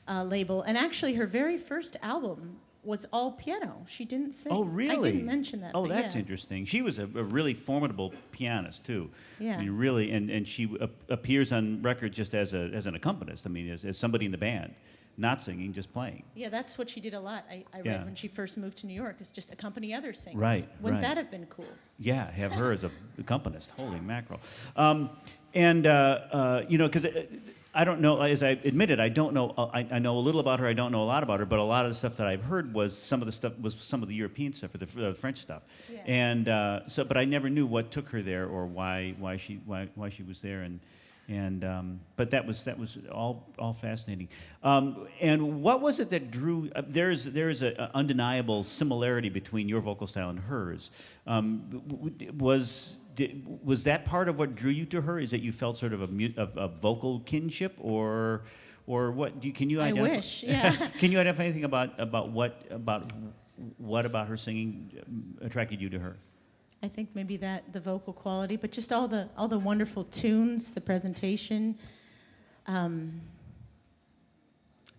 label. And actually, her very first album was all piano. She didn't sing. Oh, really? I didn't mention that. Oh, that's interesting. She was a really formidable pianist, too. Yeah. I mean, really, and she appears on record just as an accompanist. I mean, as somebody in the band, not singing, just playing. Yeah, that's what she did a lot. I read when she first moved to New York, is just accompany other singers. Right. Wouldn't that have been cool? Yeah, have her as a accompanist. Holy mackerel. Because I don't know, as I admitted, I don't know, I know a little about her, I don't know a lot about her, but a lot of the stuff that I've heard was some of the European stuff, or the French stuff. Yeah. And but I never knew what took her there or why she was there, but that was all fascinating. And what was it that drew? There's an undeniable similarity between your vocal style and hers. Was that part of what drew you to her? Is that you felt sort of a vocal kinship, or what? Can you identify? I wish, yeah. Can you identify anything about what about her singing attracted you to her? I think maybe the vocal quality, but just all the wonderful tunes, the presentation.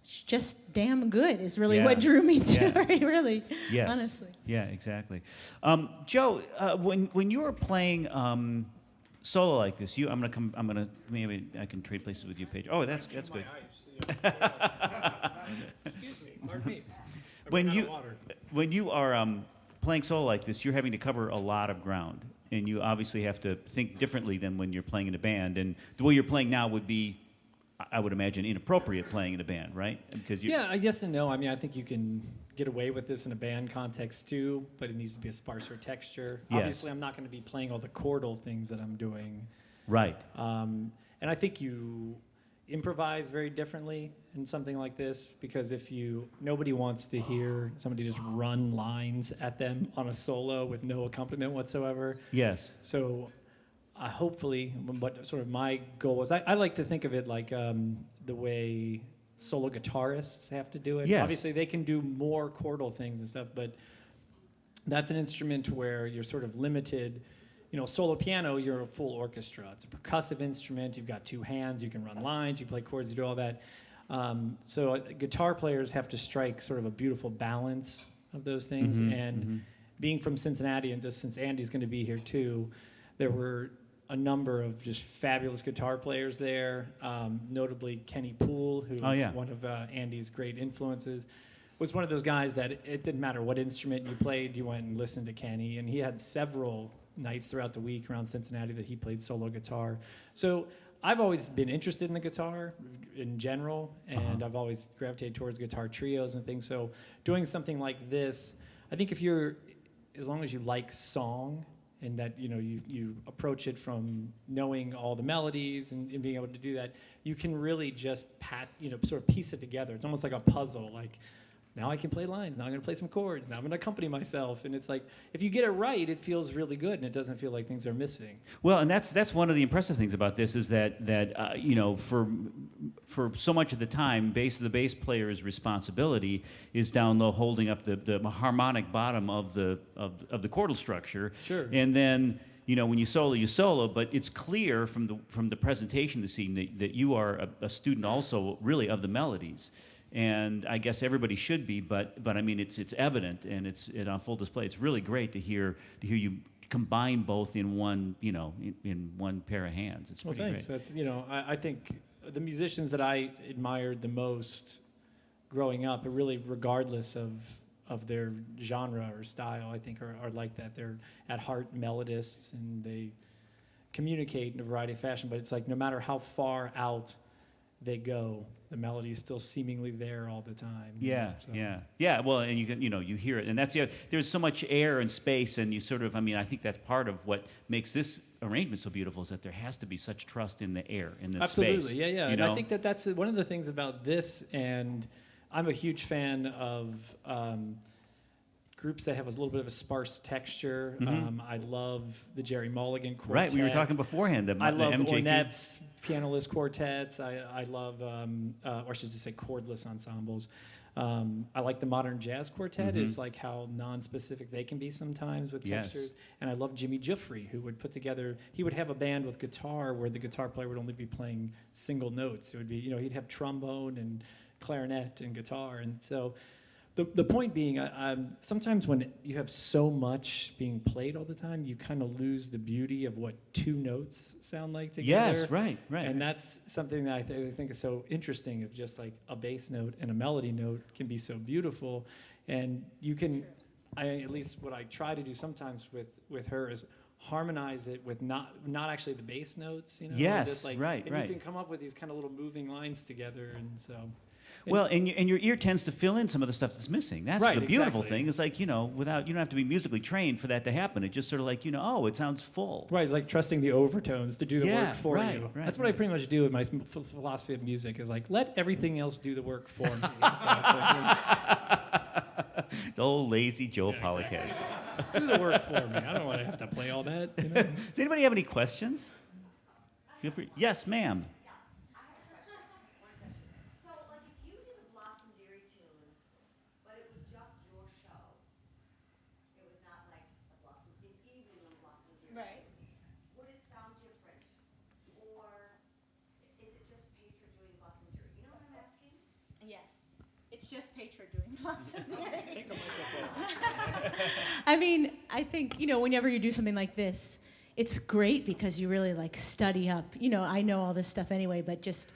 She's just damn good is really what drew me to her, really. Yes. Honestly. Yeah, exactly. Joe, when you were playing solo like this, maybe I can trade places with you, Paige. Oh, that's good. Excuse me, pardon me. When you are playing solo like this, you're having to cover a lot of ground, and you obviously have to think differently than when you're playing in a band. And the way you're playing now would be, I would imagine, inappropriate playing in a band, right? Because yeah, yes and no. I mean, I think you can get away with this in a band context too, but it needs to be a sparser texture. Yes. Obviously, I'm not going to be playing all the chordal things that I'm doing. Right. And I think you improvise very differently in something like this, because nobody wants to hear somebody just run lines at them on a solo with no accompaniment whatsoever. Yes. So hopefully, what sort of my goal was, I like to think of it like the way solo guitarists have to do it. Yes. Obviously, they can do more chordal things and stuff, but that's an instrument where you're sort of limited. Solo piano, you're a full orchestra. It's a percussive instrument. You've got two hands. You can run lines. You play chords. You do all that. So guitar players have to strike sort of a beautiful balance of those things. Mm-hmm, and being from Cincinnati, and just since Andy's going to be here too, there were a number of just fabulous guitar players there, notably Kenny Poole, who was one of Andy's great influences, was one of those guys that it didn't matter what instrument you played, you went and listened to Kenny, and he had several nights throughout the week around Cincinnati that he played solo guitar. So I've always been interested in the guitar in general, and I've always gravitated towards guitar trios and things. So doing something like this, I think as long as you like song, and that you approach it from knowing all the melodies and being able to do that, you can really just sort of piece it together. It's almost like a puzzle. Like now I can play lines. Now I'm going to play some chords. Now I'm going to accompany myself. And it's like, if you get it right, it feels really good, and it doesn't feel like things are missing. Well, and that's one of the impressive things about this is that you know, for so much of the time, the bass player's responsibility is down low, holding up the harmonic bottom of the chordal structure. Sure. And then, you know, when you solo, but it's clear from the presentation this evening that you are a student also really of the melodies. And I guess everybody should be, but I mean, it's evident, and it's on full display. It's really great to hear you combine both in one, you know, in one pair of hands. It's pretty thanks. great. That's, you know, I think the musicians that I admired the most growing up, really regardless of their genre or style, I think are like that. They're at heart melodists, and they communicate in a variety of fashion. But it's like no matter how far out they go, the melody is still seemingly there all the time. Yeah, so. yeah. Well, and you hear it, and that's there's so much air and space, and you sort of, I mean, I think that's part of what makes this arrangement so beautiful is that there has to be such trust in the air, in the Absolutely, space. yeah. And I think that's one of the things about this, and I'm a huge fan of groups that have a little bit of a sparse texture. Mm-hmm. I love the Jerry Mulligan Quartet. Right, we were talking beforehand. I love MJQ. Ornette's pianist quartets. I love, or I should just say cordless ensembles. I like the modern jazz quartet. Mm-hmm. It's like how non-specific they can be sometimes with textures. And I love Jimmy Giuffre, who would put together, he would have a band with guitar where the guitar player would only be playing single notes. It would be, you know, he'd have trombone and clarinet and guitar. And so the point being, sometimes when you have so much being played all the time, you kind of lose the beauty of what two notes sound like together. Yes, right. And that's something that I think is so interesting, of just like a bass note and a melody note can be so beautiful. And you can, at least what I try to do sometimes with her is harmonize it with not actually the bass notes, you know? Yes, just like, right. You can come up with these kind of little moving lines together, and so... Well, and your ear tends to fill in some of the stuff that's missing. That's right, the beautiful exactly. thing. It's like, you know, you don't have to be musically trained for that to happen. It's just sort of like, you know, oh, it sounds full. Right, it's like trusting the overtones to do the work for you. Right, That's what I pretty much do with my philosophy of music, is like, let everything else do the work for me. It's old lazy Joe Policastro. Exactly. Do the work for me. I don't want to have to play all that. You know? Does anybody have any questions? Feel free. Yes, ma'am. Just Petra doing Blossom Dearie. Take a microphone. I mean, I think, you know, whenever you do something like this, it's great because you really like study up. You know, I know all this stuff anyway, but just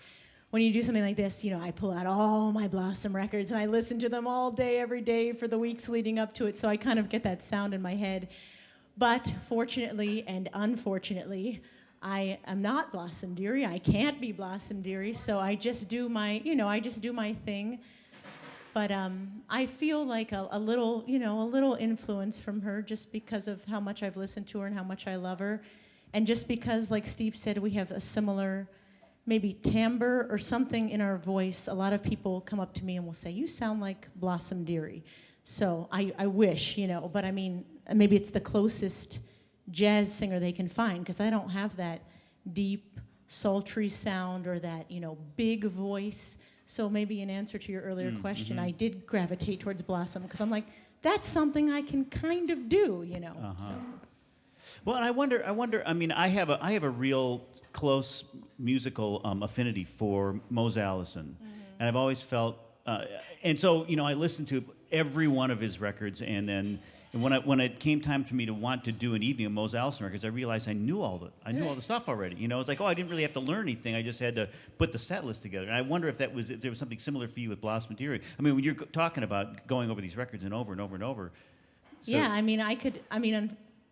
when you do something like this, you know, I pull out all my Blossom records and I listen to them all day, every day for the weeks leading up to it. So I kind of get that sound in my head. But fortunately and unfortunately, I am not Blossom Dearie. I can't be Blossom Dearie. So I just do my thing. But I feel like a little influence from her, just because of how much I've listened to her and how much I love her. And just because, like Steve said, we have a similar maybe timbre or something in our voice. A lot of people come up to me and will say, you sound like Blossom Dearie. So I wish, you know, but I mean, maybe it's the closest jazz singer they can find, because I don't have that deep, sultry sound or that, you know, big voice. So maybe in answer to your earlier question, I did gravitate towards Blossom because I'm like, that's something I can kind of do, you know. Uh-huh. So. Well, and I wonder. I mean, I have a real close musical affinity for Mose Allison, and I've always felt, and so, you know, I listened to every one of his records, and then. And when it came time for me to want to do an evening of Mose Allison records, I realized I knew all the stuff already. You know, it's like, oh, I didn't really have to learn anything. I just had to put the set list together. And I wonder if there was something similar for you with Blossom Dearie. I mean, when you're talking about going over these records and over and over and over. So yeah, I mean,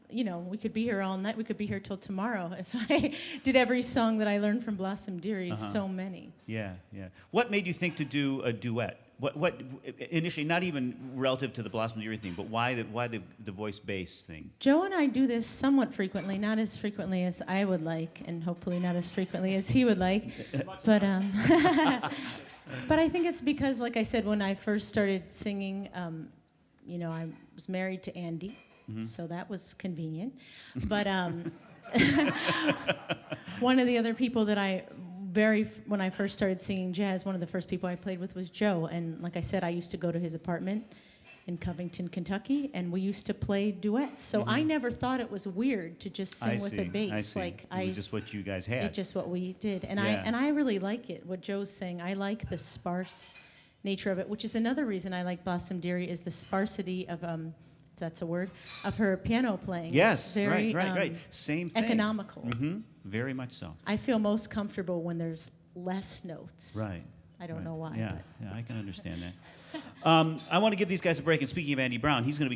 you know, we could be here all night. We could be here till tomorrow if I did every song that I learned from Blossom Dearie. So many. Yeah. What made you think to do a duet? What initially, not even relative to the Blossom Dearie thing, but why the voice bass thing? Joe and I do this somewhat frequently, not as frequently as I would like, and hopefully not as frequently as he would like. But But I think it's because, like I said, when I first started singing, I was married to Andy, so that was convenient. But one of the other people that when I first started singing jazz, one of the first people I played with was Joe. And like I said, I used to go to his apartment in Covington, Kentucky, and we used to play duets. So I never thought it was weird to just sing with a bass. I see. Like it was just what you guys had. It's just what we did, and Yeah. I really like it. What Joe's saying, I like the sparse nature of it, which is another reason I like Blossom Dearie is the sparsity of if that's a word, of her piano playing. Yes, it's very, right. Same thing. Economical. Very much so. I feel most comfortable when there's less notes. Right. I don't know why. Yeah, I can understand that. I want to give these guys a break. And speaking of Andy Brown, he's going to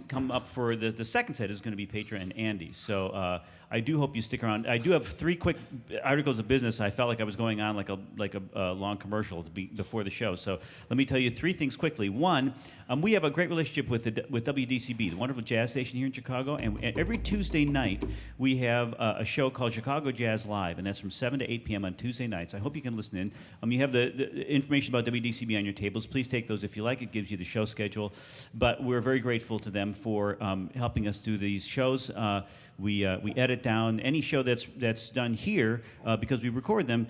come up for the second set is going to be Petra and Andy. So I do hope you stick around. I do have 3 quick articles of business. I felt like I was going on like a long commercial before the show. So let me tell you 3 things quickly. One, we have a great relationship with WDCB, the wonderful jazz station here in Chicago. And every Tuesday night we have a show called Chicago Jazz Live, and that's from 7 to 8 p.m. on Tuesday nights. I hope you can listen in. You have the information about WDCB on your tables. Please take those if you like. It gives you the show schedule. But we're very grateful to them for helping us do these shows. We edit down any show that's done here because we record them.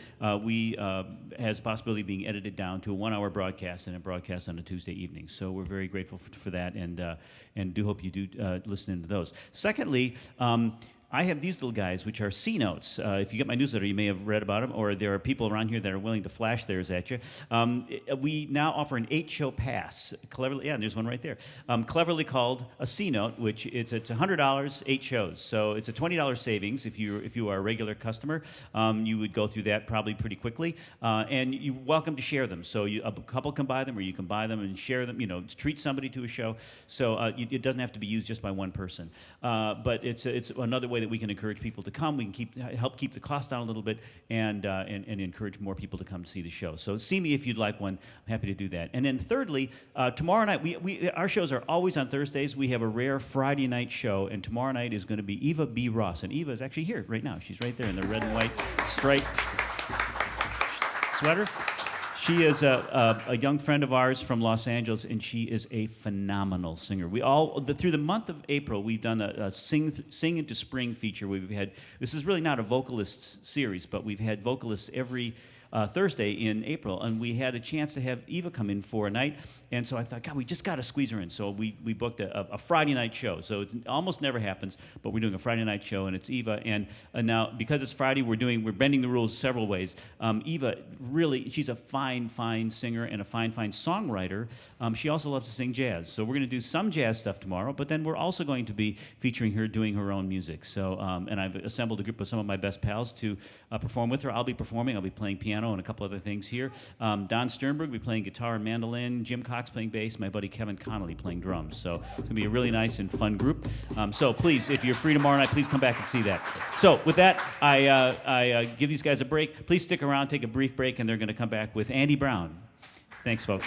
Has the possibility of being edited down to a 1-hour broadcast and a broadcast on a Tuesday evening. So we're very grateful for that, and do hope you do listen into those. Secondly. I have these little guys, which are C notes. If you get my newsletter, you may have read about them, or there are people around here that are willing to flash theirs at you. We now offer an 8-show pass. Cleverly, yeah, there's one right there. Cleverly called a C note, which it's $100, 8 shows. So it's a $20 savings if you are a regular customer. You would go through that probably pretty quickly, and you're welcome to share them. So a couple can buy them, or you can buy them and share them. Treat somebody to a show. So it doesn't have to be used just by one person. But it's another way that we can encourage people to come. We can help keep the cost down a little bit and encourage more people to come to see the show. So see me if you'd like one. I'm happy to do that. And then thirdly, tomorrow night, our shows are always on Thursdays. We have a rare Friday night show, and tomorrow night is going to be Eva B. Ross. And Eva is actually here right now. She's right there in the red and white striped sweater. She is a young friend of ours from Los Angeles, and she is a phenomenal singer. Through the month of April, we've done a Sing into Spring feature. This is really not a vocalist series, but we've had vocalists every Thursday in April, and we had a chance to have Eva come in for a night, and so I thought, God, we just got to squeeze her in. So we booked a Friday night show. So it almost never happens, but we're doing a Friday night show, and it's Eva. And now, because it's Friday, we're bending the rules several ways. Eva, really, she's a fine singer and a fine songwriter. She also loves to sing jazz. So we're going to do some jazz stuff tomorrow, but then we're also going to be featuring her doing her own music. So, and I've assembled a group of some of my best pals to perform with her. I'll be performing. I'll be playing piano and a couple other things here. Don Sternberg will be playing guitar and mandolin. Jim Cox playing bass. My buddy Kevin Connolly playing drums. So it's going to be a really nice and fun group. So please, if you're free tomorrow night, please come back and see that. So with that, I give these guys a break. Please stick around, take a brief break, and they're going to come back with Andy Brown. Thanks, folks.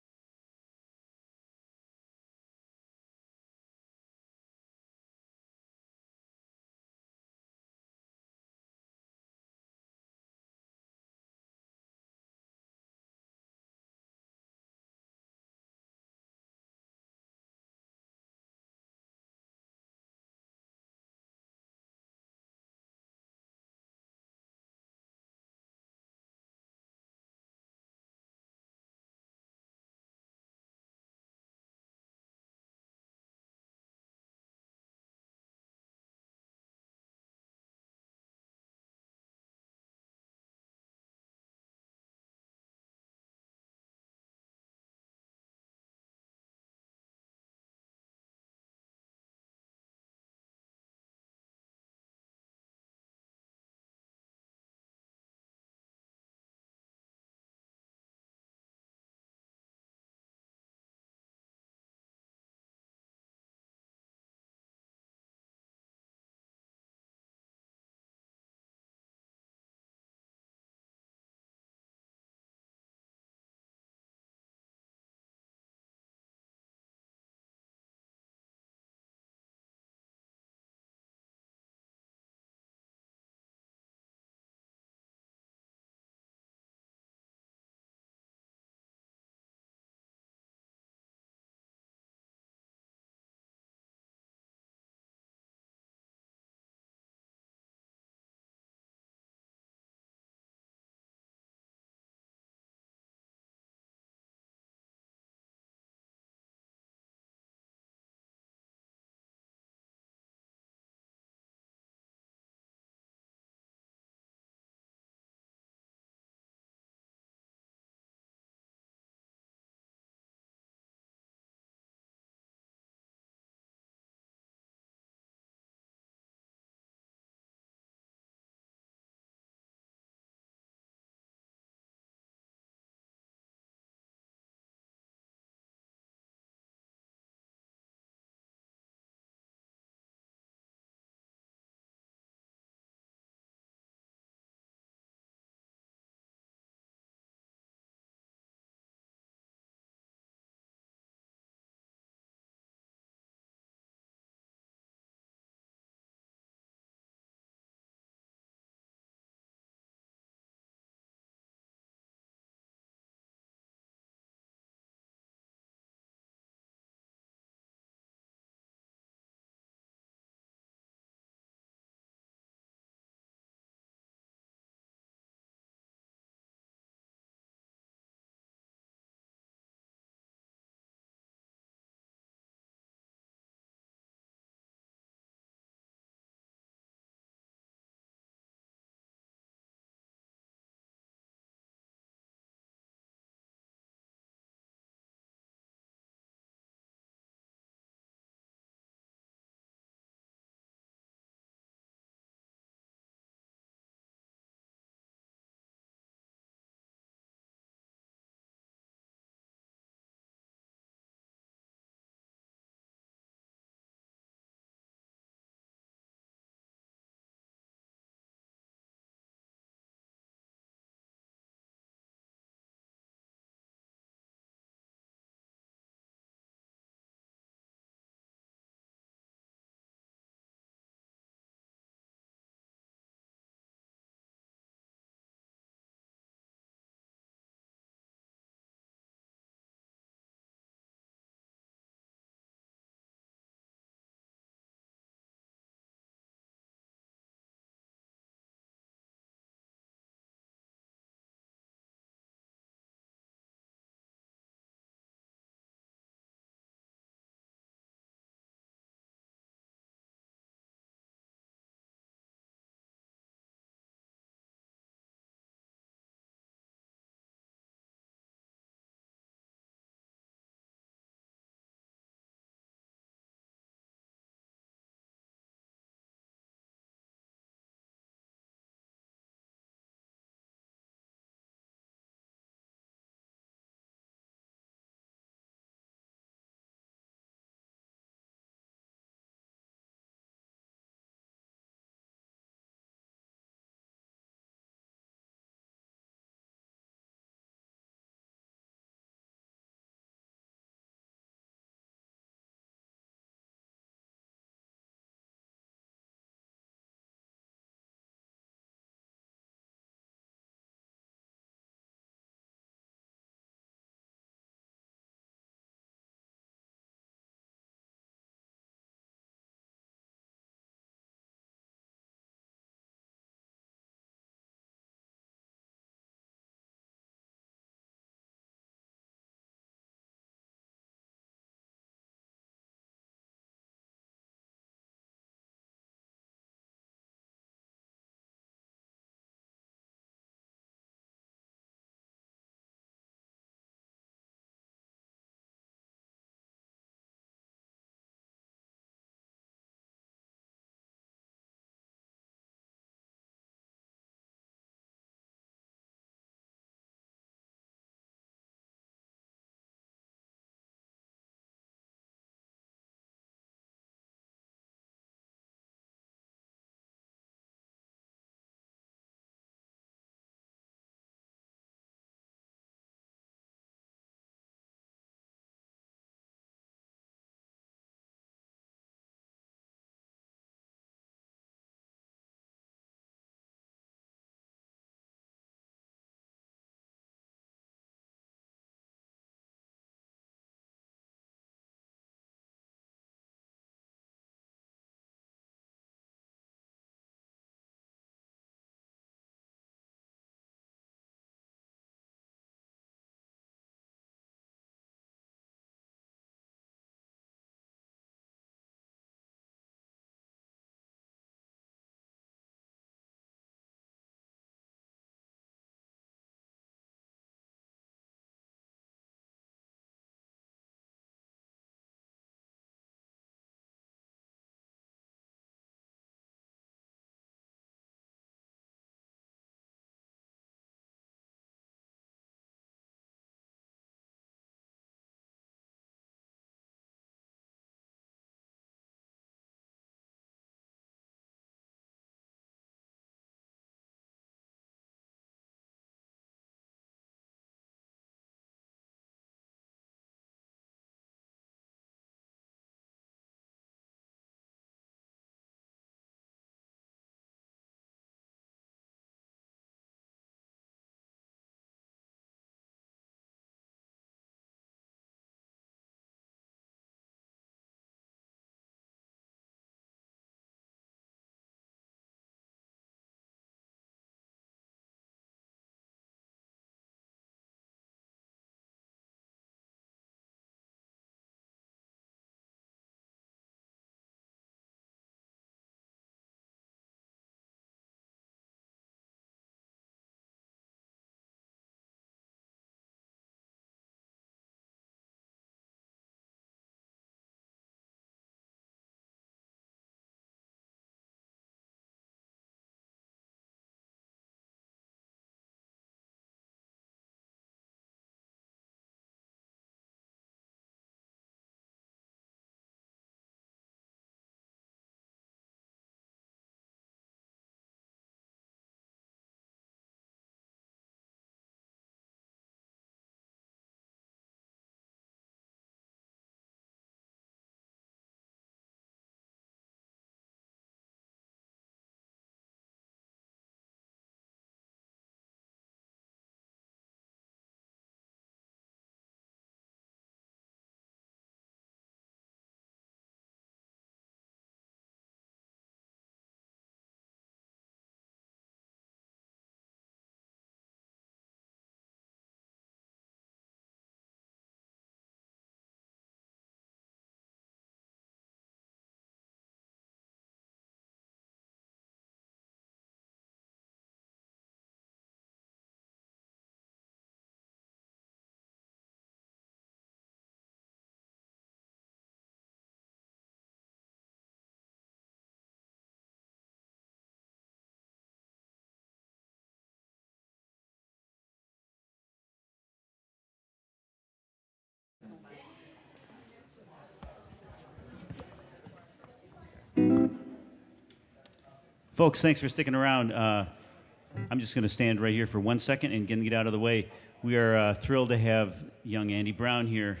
Folks, thanks for sticking around. I'm just going to stand right here for 1 second and get out of the way. We are thrilled to have young Andy Brown here,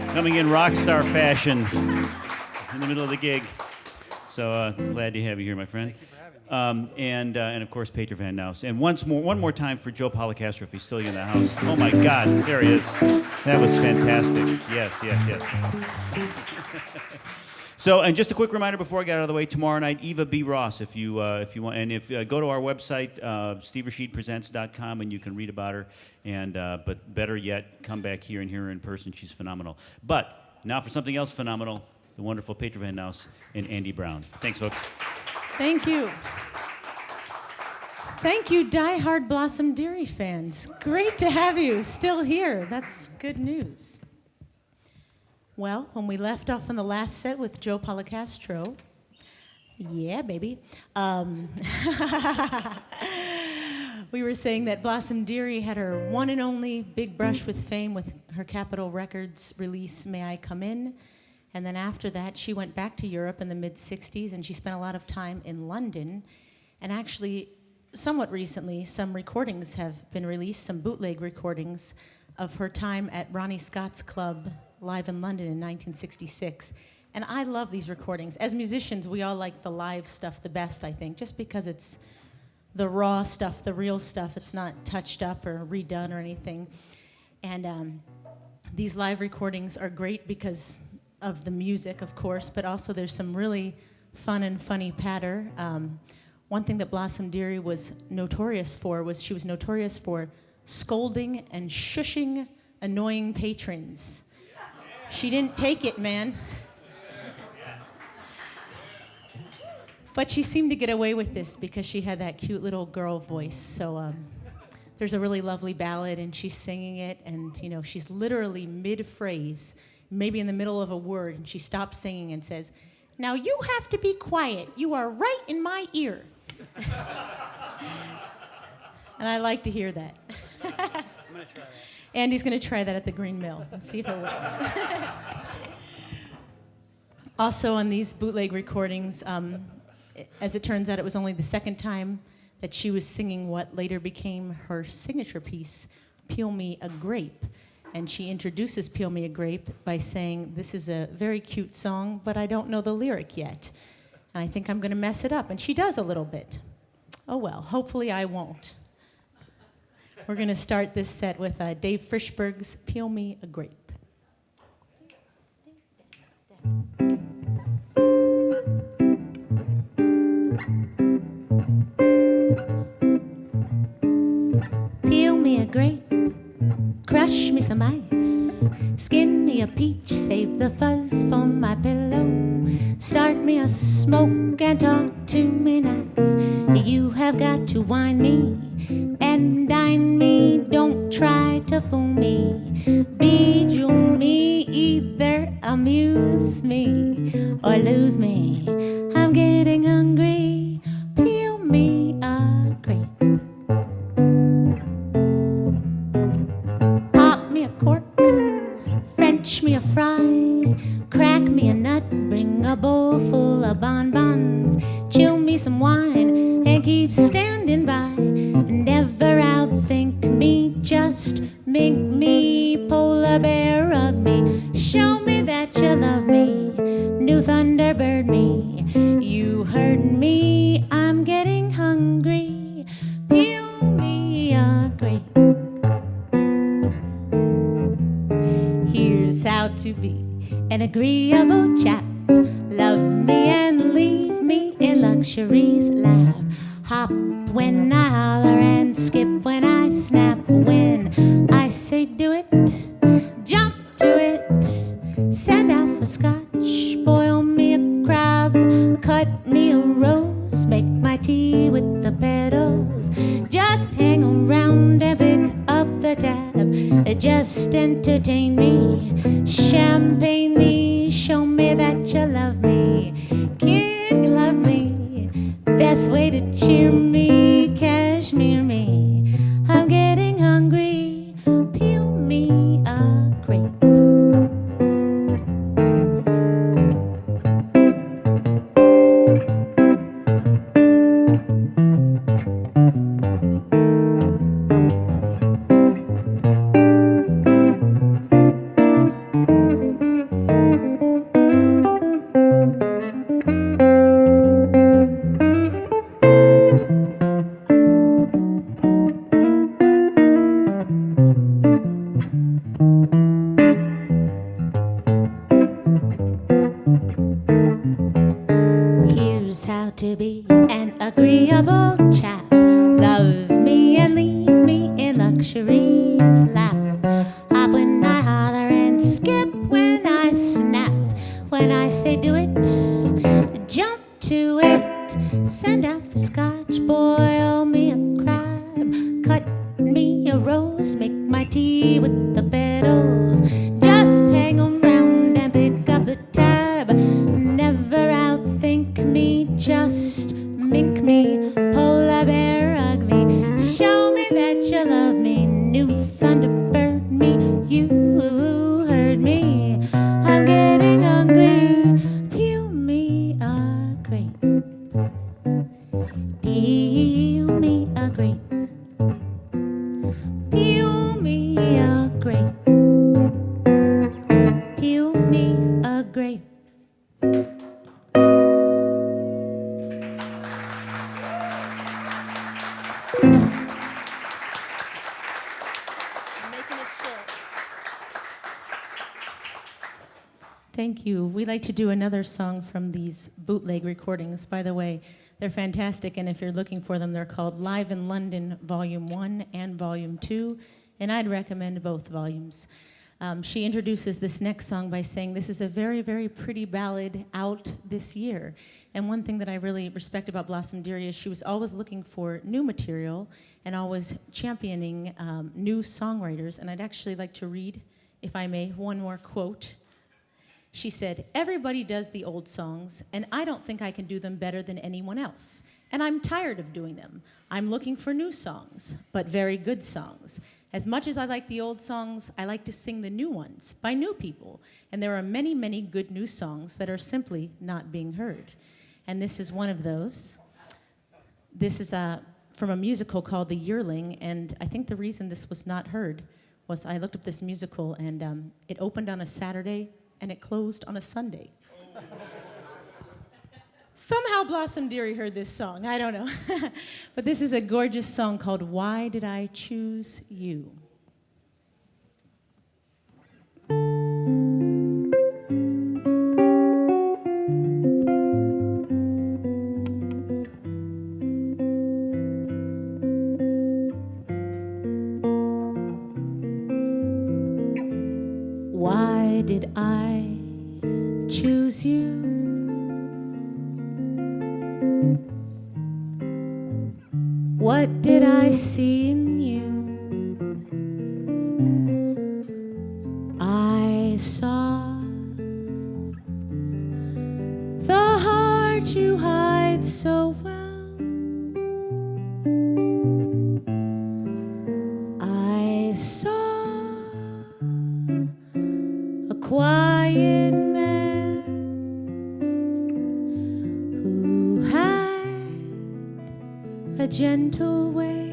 coming in rock star fashion in the middle of the gig. So glad to have you here, my friend. Thank you for having me. And of course, Petra Van Nuis. And one more time for Joe Policastro, if he's still in the house. Oh my God, there he is. That was fantastic. Yes. So, and just a quick reminder before I get out of the way, tomorrow night, Eva B. Ross, if you want, and if go to our website, stevershedpresents.com, and you can read about her. And but better yet, come back here and hear her in person. She's phenomenal. But now for something else phenomenal, the wonderful Petra Van Nuis and Andy Brown. Thanks, folks. Thank you. Thank you, die-hard Blossom Dearie fans. Great to have you still here. That's good news. Well, when we left off on the last set with Joe Policastro, yeah, baby, we were saying that Blossom Dearie had her one and only big brush with fame with her Capitol Records release, May I Come In? And then after that, she went back to Europe in the mid-'60s, and she spent a lot of time in London. And actually, somewhat recently, some recordings have been released, some bootleg recordings of her time at Ronnie Scott's club live in London in 1966. And I love these recordings. As musicians, we all like the live stuff the best, I think, just because it's the raw stuff, the real stuff. It's not touched up or redone or anything. And these live recordings are great because of the music, of course, but also there's some really fun and funny patter. One thing that Blossom Dearie was notorious for was she was notorious for scolding and shushing annoying patrons. She didn't take it, man. But she seemed to get away with this because she had that cute little girl voice. So there's a really lovely ballad, and she's singing it, and you know she's literally mid-phrase, maybe in the middle of a word, and she stops singing and says, "Now you have to be quiet. You are right in my ear." And I like to hear that. I'm going to try that. Andy's going to try that at the Green Mill and see if it works. Also on these bootleg recordings, as it turns out, it was only the second time that she was singing what later became her signature piece, Peel Me a Grape. And she introduces Peel Me a Grape by saying, "This is a very cute song, but I don't know the lyric yet. And I think I'm going to mess it up." And she does a little bit. Oh well, hopefully I won't. We're going to start this set with Dave Frischberg's Peel Me a Grape. Peel me a grape, crush me some ice, skin me a peach, save the fuzz for my pillow, start me a smoke and talk to me nice. You have got to wine me and dine me, don't try to fool me, bejewel me, either amuse me or lose me. I'm getting hungry, peel me a grape. Pop me a cork, French me a fry, crack me a nut, bring a bowl full of bonbons, chill me some wine and keep standing by. Never outthink me, just make me, polar bear rug me, show me that you love me, new thunderbird me. You heard me, I'm getting hungry, peel me a grape. Here's how to be an agreeable chap, love me and leave me in luxuries, laugh, hop when I holler and skip when I snap. When I say do it, jump to it, send out for scotch, boil me a crab, cut me a rose, make my tea with the petals, just hang around and pick up the tab, just entertain me, champagne me, show me that you love me, kid, love me, best way to cheer me, cashmere me, I'm getting hungry, peel me a grape. centuries lap. Hop when I holler and skip when I snap. When I say do it, jump to it. Send out for scotch, boil me a crab. Cut me a rose, make my tea with the petals. Just hang around and pick up the tab. Never outthink me, just mink me. Polar bear, hug me. Show me that you love me. New thunderbird me. You heard me. I'm getting hungry. Peel me a grape. Peel me a grape. Peel me a grape. Peel me a grape. Thank you. We like to do another song from these bootleg recordings. By the way, they're fantastic, and if you're looking for them, they're called Live in London Volume 1 and Volume 2, and I'd recommend both volumes. She introduces this next song by saying, this is a very, very pretty ballad out this year. And one thing that I really respect about Blossom Dearie is she was always looking for new material and always championing new songwriters. And I'd actually like to read, if I may, one more quote. She said, "Everybody does the old songs, and I don't think I can do them better than anyone else. And I'm tired of doing them. I'm looking for new songs, but very good songs. As much as I like the old songs, I like to sing the new ones by new people. And there are many, many good new songs that are simply not being heard." And this is one of those. This is from a musical called The Yearling, and I think the reason this was not heard was I looked up this musical, and it opened on a Saturday, and it closed on a Sunday. Somehow Blossom Dearie heard this song, I don't know. But this is a gorgeous song called Why Did I Choose You? Why did I choose you? What did I see in you? I saw the heart you hide so well. I saw a quiet man who had a gentle way,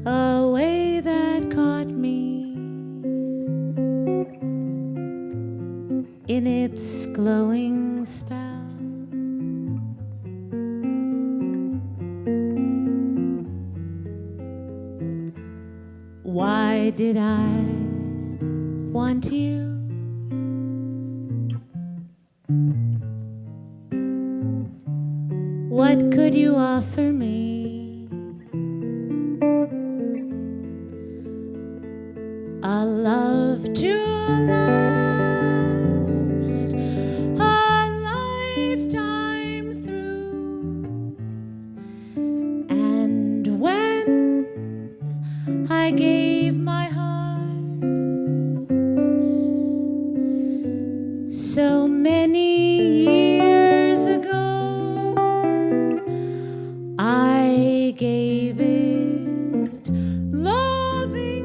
a way that caught me in its glowing spell. Why did I want you? What could you offer me? A love to last a lifetime through. And when I gave my heart so many years ago, I gave it lovingly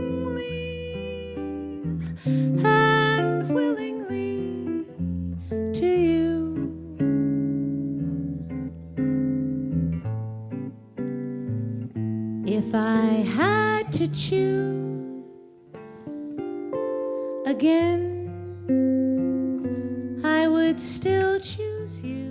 and willingly to you. If I had to choose again, I would still choose you.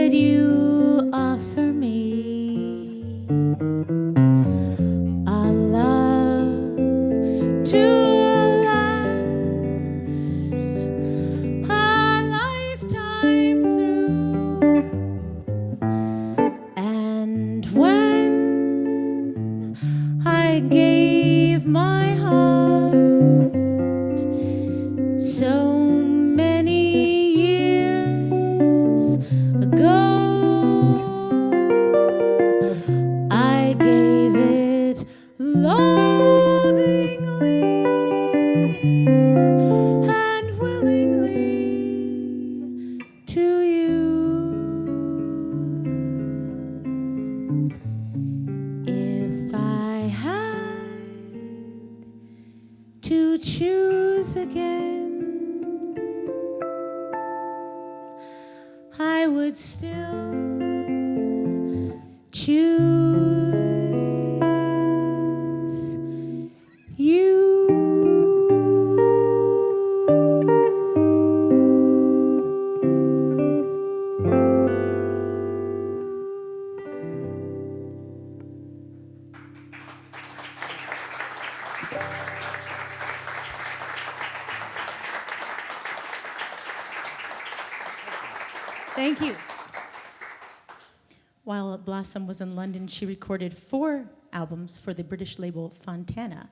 would you offer me a love to last a lifetime through? And when I gave my heart so many years ago, I gave it lovingly and willingly to you. If I had to choose again, I would still choose you. Thank you. While Blossom was in London, she recorded 4 albums for the British label Fontana.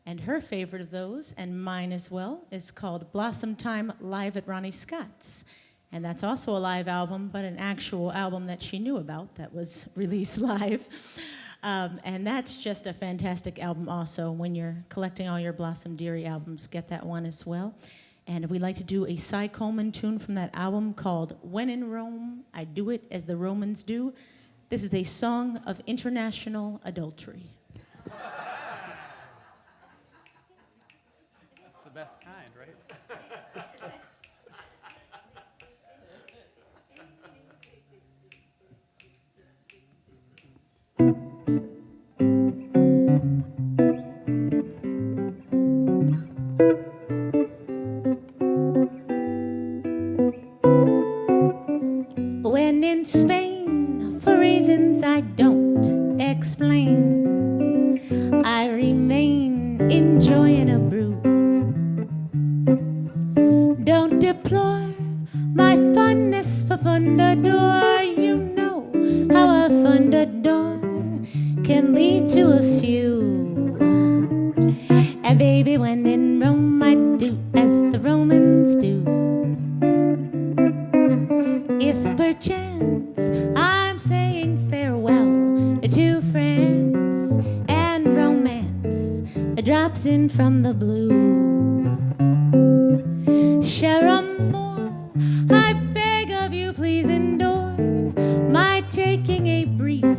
And her favorite of those, and mine as well, is called Blossom Time Live at Ronnie Scott's. And that's also a live album, but an actual album that she knew about that was released live. And that's just a fantastic album also. When you're collecting all your Blossom Dearie albums, get that one as well. And we'd like to do a Cy Coleman tune from that album called When in Rome, I Do It As the Romans Do. This is a song of international adultery. That's the best kind, right? When in Spain, for reasons I don't explain, I remain enjoying a brew. Don't deplore my fondness for Fundador. You know how a Fundador can lead to a few. And baby, when in Rome, I do as the Romans do. If perchance I'm saying farewell to France and romance drops in from the blue, cher amour, I beg of you, please endure my taking a brief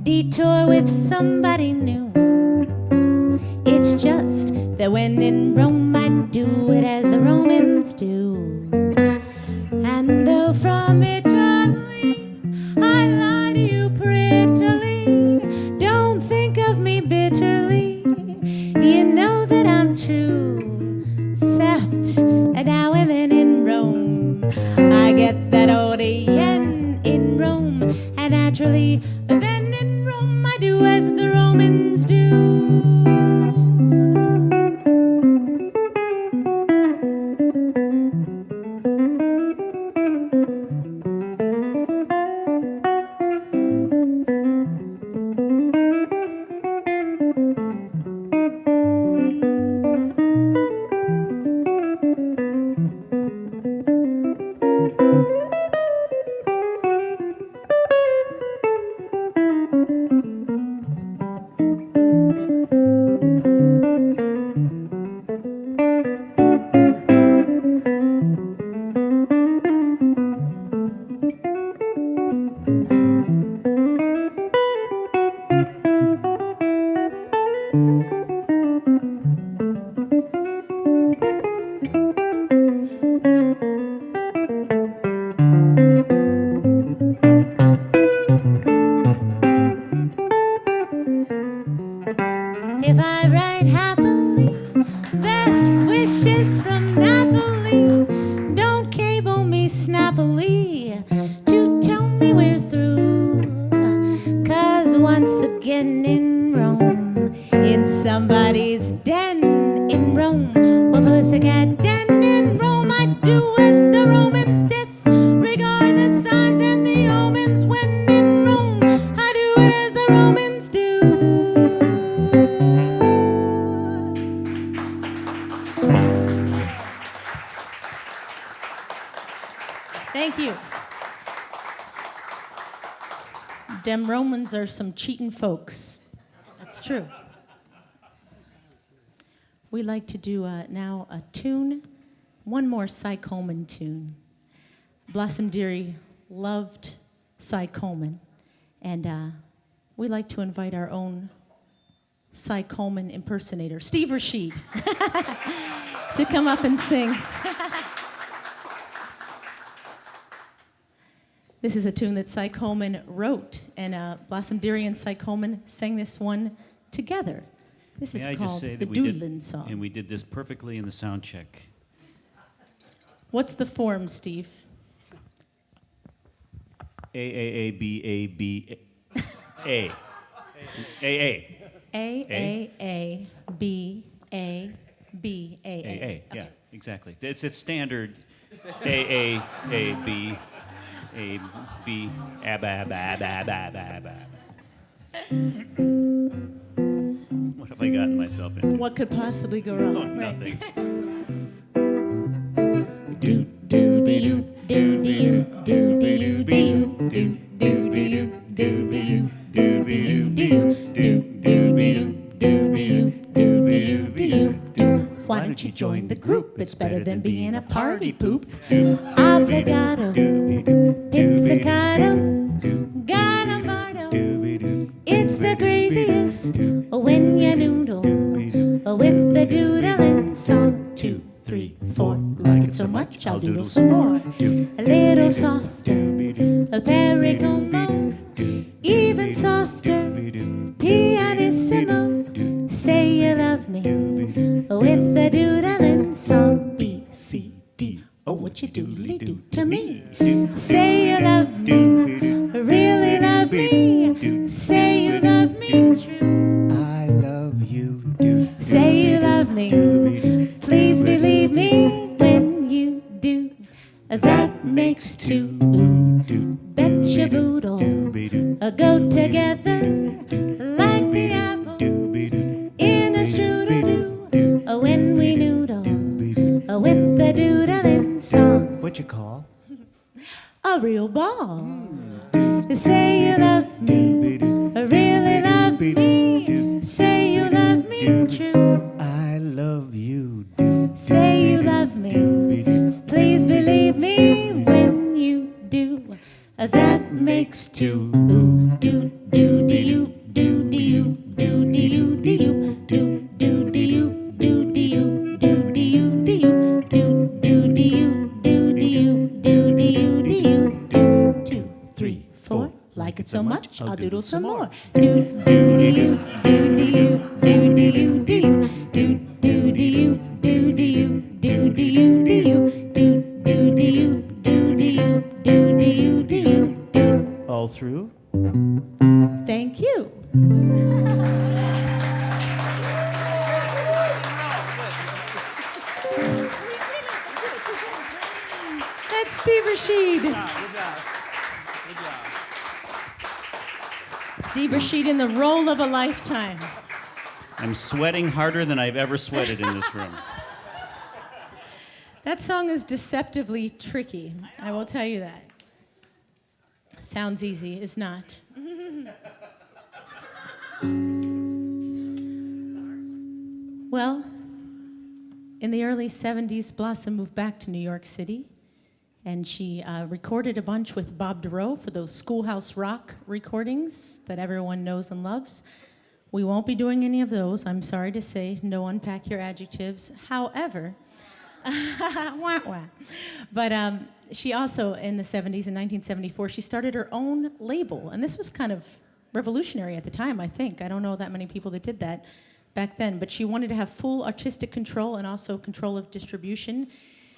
detour with somebody new. It's just that when in Rome, I do it as the Romans do. And though from Italy I lie to you prettily, don't think of me bitterly. You know that I'm true, except now and then in Rome I get that old yen in Rome, and naturally then in Rome I do as the Romans do. If I write happily, best wishes from Napoli. Don't cable me snappily to tell do as the Romans disregard the signs and the omens. When in Rome, I do it as the Romans do. Thank you. Dem Romans are some cheating folks. That's true. We like to do now a tune, one more Cy Coleman tune. Blossom Dearie loved Cy Coleman, and we like to invite our own Cy Coleman impersonator, Steve Rashid, to come up and sing. This is a tune that Cy Coleman wrote, and Blossom Dearie and Cy Coleman sang this one together. This is called the Doodlin' Song. And we did this perfectly in the sound check. What's the form, Steve? A, A, A, B, A, B, A. A, A. A, A, B, A, B, A, A. A, yeah, exactly. It's standard A, B, A, B, A, ba, ba, ba, ba, ba, ba. What have I gotten myself into? What could possibly go wrong? Oh, nothing. Do do do do do do do do do do do do do do do. Why don't you join the group? It's better than being a party poop. Obrigado, pizzicato, ganamardo. It's the craziest when you noodle with the doodling song. 2, 3, 4. Like it so much, I'll doodle some more. A little softer, a pericomo, even softer, pianissimo. Say you love me with the doodling song. B, C, D. Oh, what you doodly do to me? Say you love me, really love me. Say you love me true. I love you. Do. Say you love me. Please believe me when you do. That makes two. Betcha boodle. Go together like the apples in a strudel do. When we noodle with the doodling song. What you call? A real ball. Say you love me, really love me. Say you love me true. I love you. Do. Say you love me. Please believe me when you do. That makes two. Do do do you do do you do do you do you do do do you do do you do do you do you do do do you do do you do do you do you do. 2, 3, 4. Like it so much, I'll doodle some more. Do do do you do do you do do you do you do do do you do do you do do you do you do do do you do do you do do you do you do. All through? Thank you. That's Steve Rashid. Good job. Good job. Steve Rashid in the role of a lifetime. I'm sweating harder than I've ever sweated in this room. That song is deceptively tricky. I will tell you that. Sounds easy, it's not. Well, in the early 70s, Blossom moved back to New York City, and she recorded a bunch with Bob Dorough for those Schoolhouse Rock recordings that everyone knows and loves. We won't be doing any of those, I'm sorry to say. No unpack your adjectives. However, wah, wah. But she also, in the 70s, in 1974, she started her own label. And this was kind of revolutionary at the time, I think. I don't know that many people that did that back then. But she wanted to have full artistic control and also control of distribution.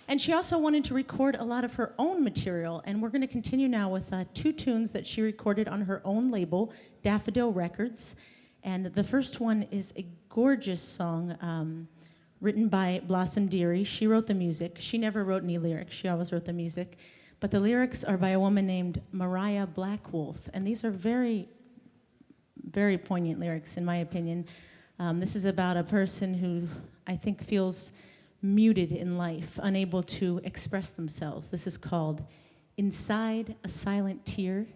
And she also wanted to record a lot of her own material. And we're going to continue now with 2 tunes that she recorded on her own label, Daffodil Records. And the first one is a gorgeous song written by Blossom Dearie. She wrote the music. She never wrote any lyrics. She always wrote the music. But the lyrics are by a woman named Mariah Blackwolf, and these are very, very poignant lyrics, in my opinion. This is about a person who I think feels muted in life, unable to express themselves. This is called Inside a Silent Tear,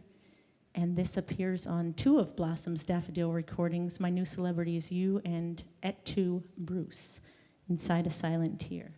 and this appears on 2 of Blossom's Daffodil recordings, My New Celebrity Is You and Et Tu, Bruce, Inside a Silent Tear.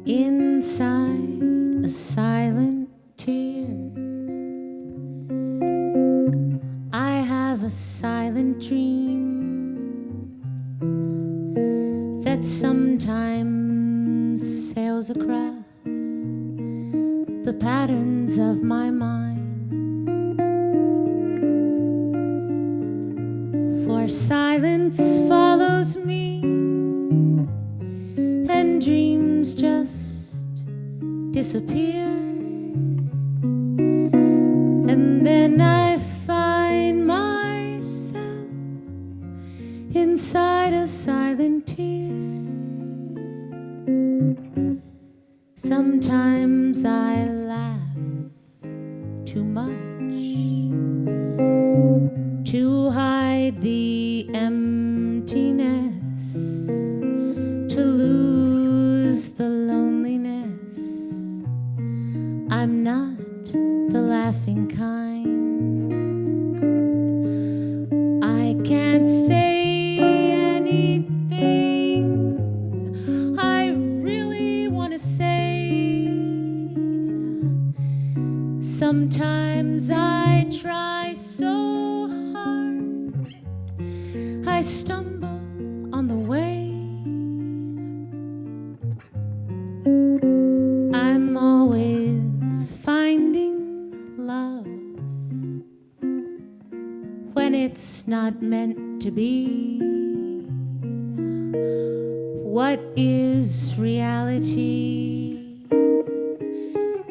Inside a silent tear, I have a silent dream that sometimes sails across the patterns of my mind. For silence follows me, and dreams just disappear, and then I find myself inside a silent tear. Sometimes I laugh too much to hide the emptiness, to lose the loneliness. I'm not the laughing kind. I can't say anything I really want to say. Sometimes I try so hard, I stumble on the way. I'm always finding love when it's not meant to be. What is reality,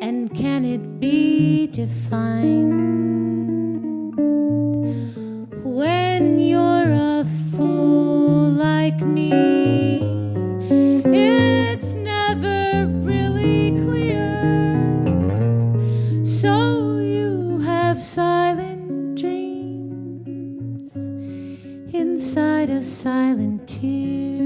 and can it be defined? When you're a fool like me, it's never really clear. So you have silent dreams inside a silent tear.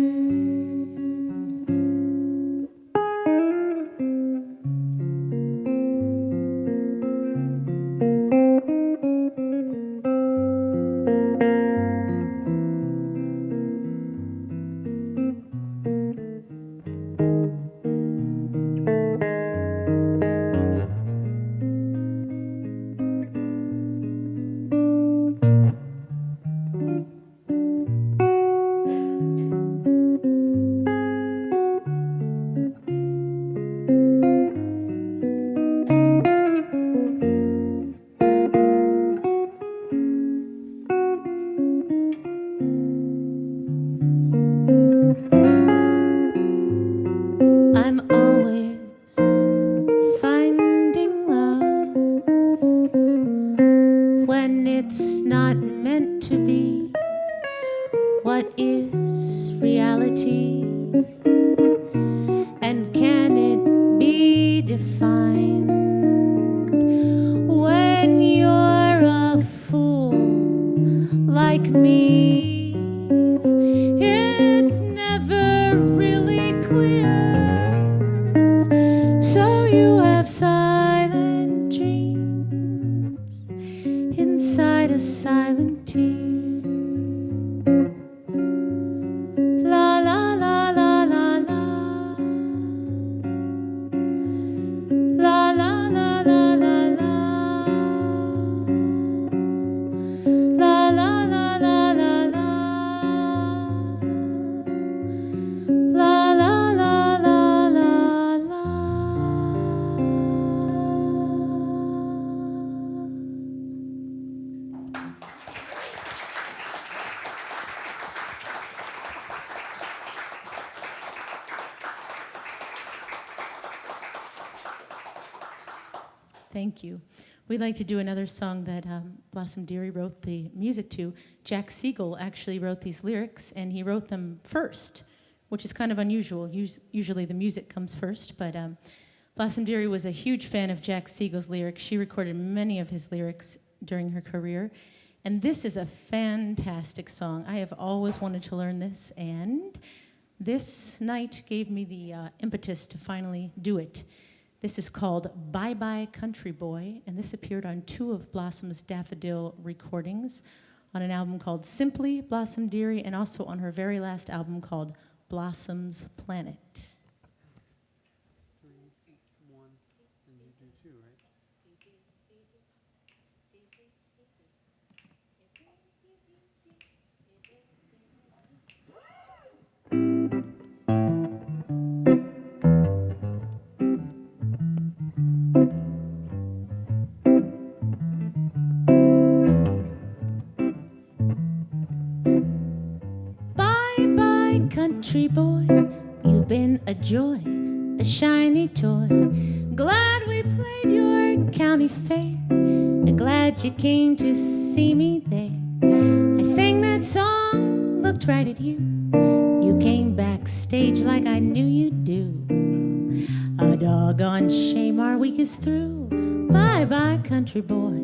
I'm always finding love when it's not meant to be. What is reality, and can it be defined? When you're a fool like me, it's never really clear. So you have silent dreams Thank you. We'd like to do another song that Blossom Dearie wrote the music to. Jack Siegel actually wrote these lyrics, and he wrote them first, which is kind of unusual. Usually the music comes first, but Blossom Dearie was a huge fan of Jack Siegel's lyrics. She recorded many of his lyrics during her career, and this is a fantastic song. I have always wanted to learn this, and this night gave me the impetus to finally do it. This is called Bye Bye Country Boy, and this appeared on 2 of Blossom's Daffodil recordings, on an album called Simply Blossom Dearie, and also on her very last album called Blossom's Planet. 3, 1, and you do 2, right? Country boy, you've been a joy, a shiny toy. Glad we played your county fair. Glad you came to see me there. I sang that song, looked right at you. You came backstage like I knew you'd do. A doggone shame our week is through. Bye bye, country boy,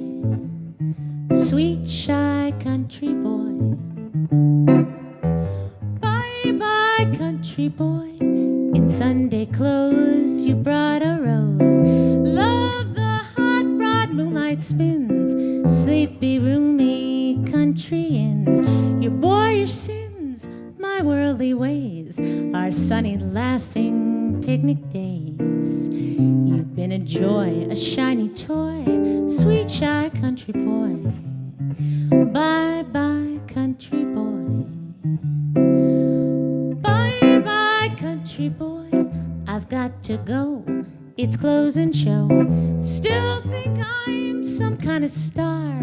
sweet shy country boy. Country boy, in Sunday clothes you brought a rose. Love the hot broad moonlight spins, sleepy roomy country inns. Your boyish sins, my worldly ways, our sunny laughing picnic days. You've been a joy, a shiny toy, sweet shy country boy. Bye bye country boy. Country boy, I've got to go. It's closing show. Still think I'm some kind of star.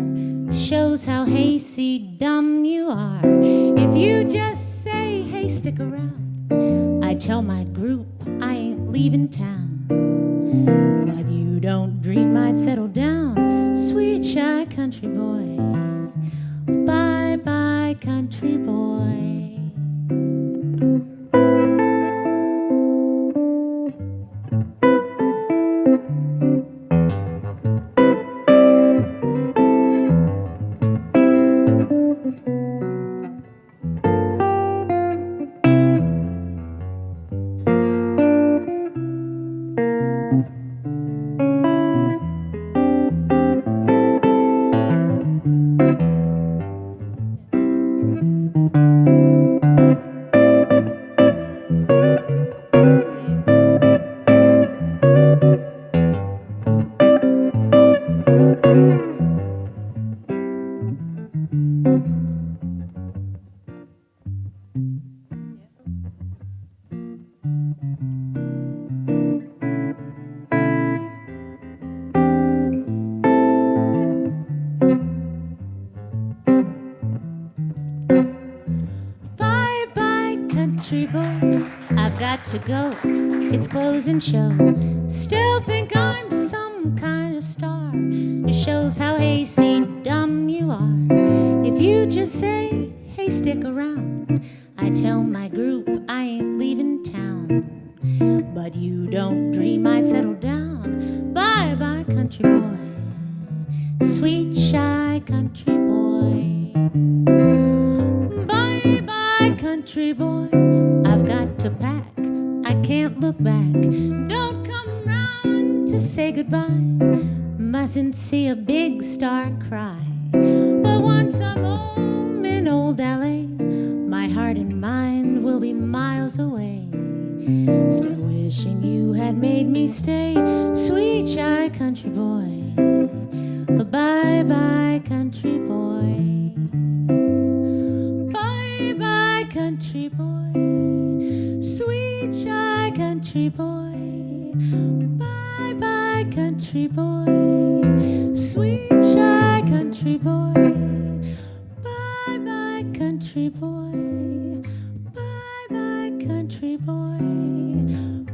Shows how hasty dumb you are. If you just say, hey, stick around, I tell my group I ain't leaving town. But you don't dream I'd settle down, sweet shy country boy. Bye bye country boy. To go, it's closing show. Still think I'm some kind of star. It shows how hasty dumb you are. If you just say, hey, stick around, I tell my group I ain't leaving town. But you don't dream I'd settle down. Bye bye country boy, sweet shy country boy. Bye bye country boy, I've got to pack. I can't look back. Don't come round to say goodbye. Mustn't see a big star cry. But once I'm home in old LA, my heart and mind will be miles away. Still wishing you had made me stay, sweet shy country boy. Bye bye country boy. Bye bye country boy, sweet shy country boy. Bye bye country boy, sweet shy country boy. Bye bye country boy. Bye bye country boy.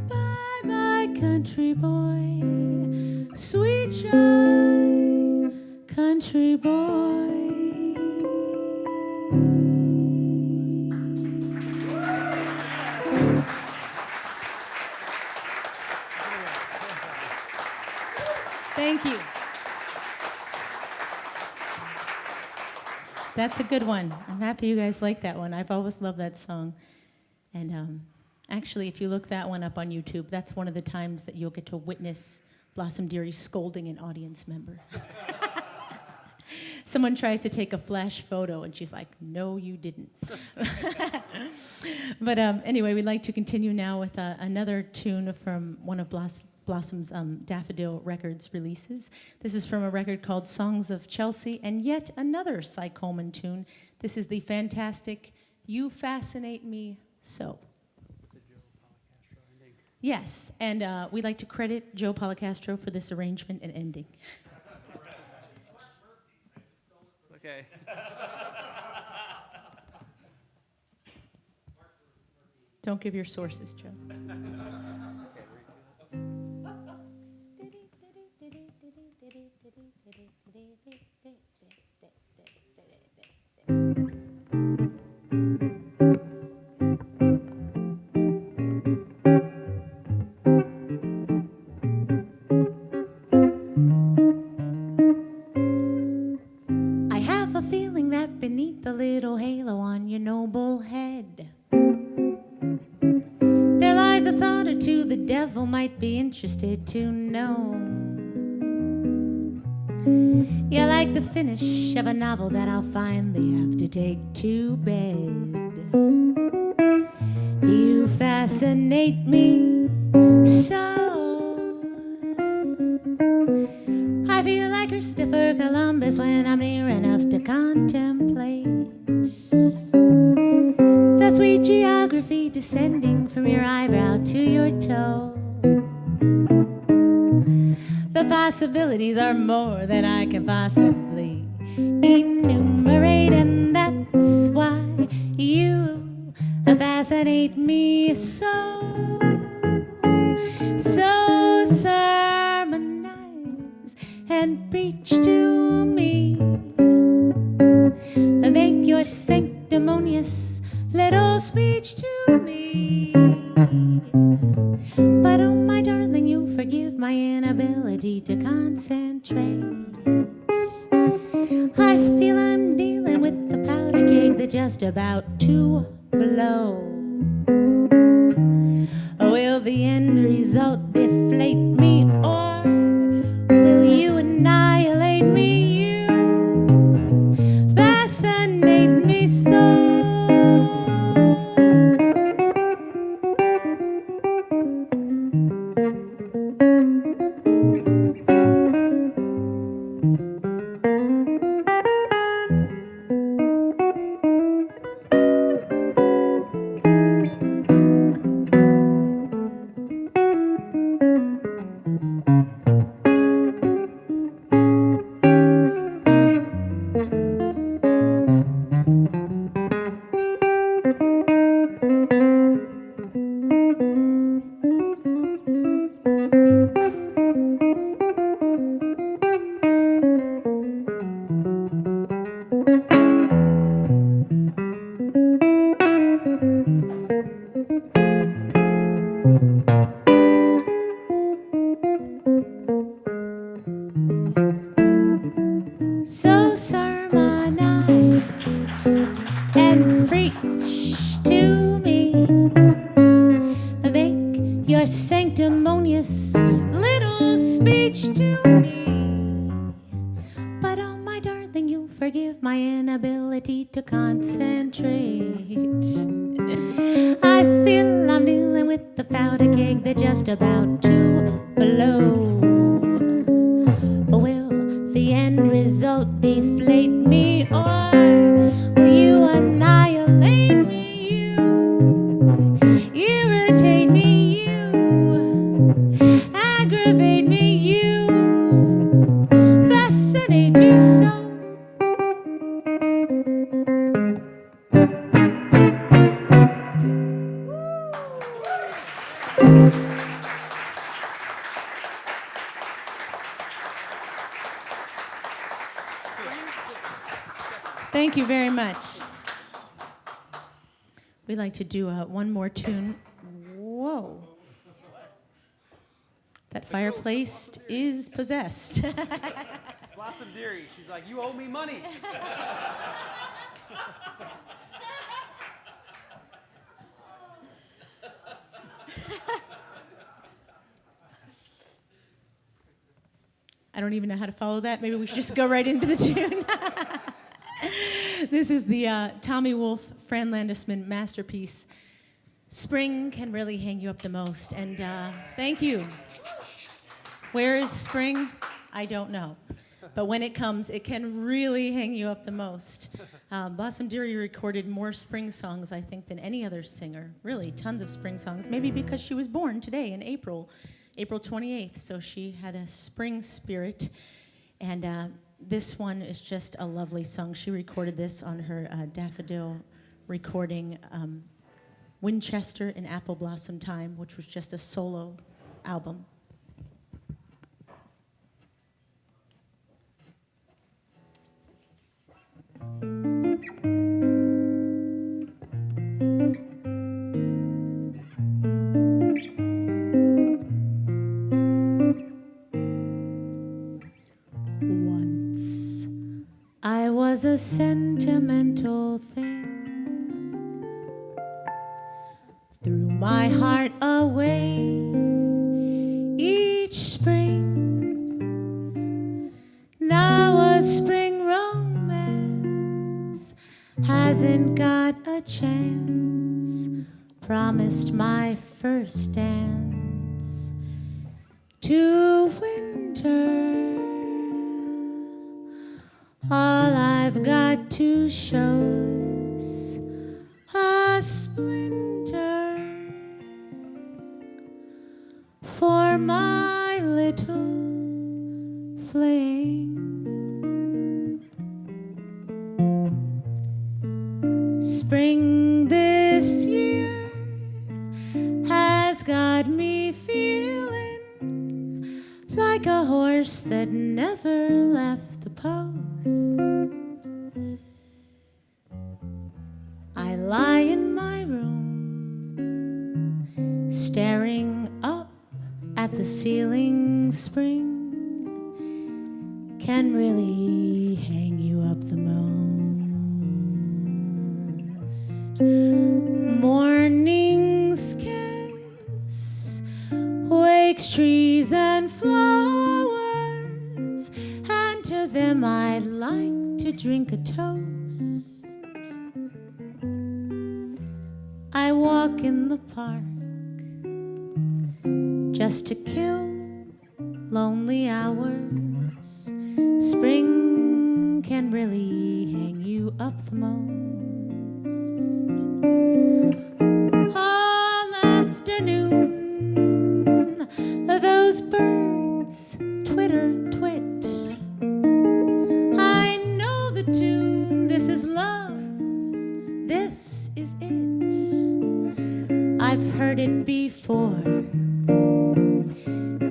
Bye bye country boy, sweet shy country boy. Thank you. That's a good one. I'm happy you guys like that one. I've always loved that song. And actually, if you look that one up on YouTube, that's one of the times that you'll get to witness Blossom Dearie scolding an audience member. Someone tries to take a flash photo, and she's like, no, you didn't. But anyway, we'd like to continue now with another tune from one of Blossom's Daffodil Records releases. This is from a record called Songs of Chelsea, and yet another Cy Coleman tune. This is the fantastic You Fascinate Me So. Yes, and we'd like to credit Joe Policastro for this arrangement and ending. Okay. Don't give your sources, Joe. I have a feeling that beneath the little halo on your noble head, there lies a thought or two the devil might be interested to know. You're like the finish of a novel that I'll finally have to take to bed. You fascinate me so. I feel like Christopher Columbus when I'm near enough to contemplate the sweet geography descending from your eyebrow to your toe. The possibilities are more than I can possibly enumerate, and that's why you fascinate me so. So sermonize and preach to me. Make your sanctimonious little speech to me. But oh my darling, you forgive my inability to concentrate. I feel I'm dealing with the powder keg that's just about to blow. Will the end result deflate me, or will you annihilate me? You fascinate me so. So sermonize and preach to me. Make your sanctimonious little speech to me. But oh my darling, you forgive my inability to concentrate. I feel I'm dealing with the powder keg that's just about to blow. Will the end result deflate me, or will you annihilate me? You irritate me, you aggravate me, you fascinate me so. Thank you very much. We'd like to do one more tune. Whoa. That fireplace is possessed. Blossom Dearie. She's like, you owe me money. I don't even know how to follow that. Maybe we should just go right into the tune. This is the Tommy Wolfe, Fran Landesman masterpiece. Spring can really hang you up the most. And thank you. Where is spring? I don't know. But when it comes, it can really hang you up the most. Blossom Dearie recorded more spring songs, I think, than any other singer. Really, tons of spring songs. Maybe because she was born today in April 28th. So she had a spring spirit. And this one is just a lovely song. She recorded this on her Daffodil recording, Winchester in Apple Blossom Time, which was just a solo album. Once I was a sentimental thing, threw my heart away each spring. Now a spring romance hasn't got a chance. Promised my first dance to winter. All I've got to show's a splinter for my little fling. Spring this year has got me feeling like a horse that never left the post. I lie in my room, staring up at the ceiling. Spring can really hang you up the most. Morning's kiss wakes trees and flowers, and to them I'd like to drink a toast. I walk in the park just to kill lonely hours. Spring can really hang you up the most. All afternoon, those birds twitter, twit. I know the tune. This is love. This is it. I've heard it before,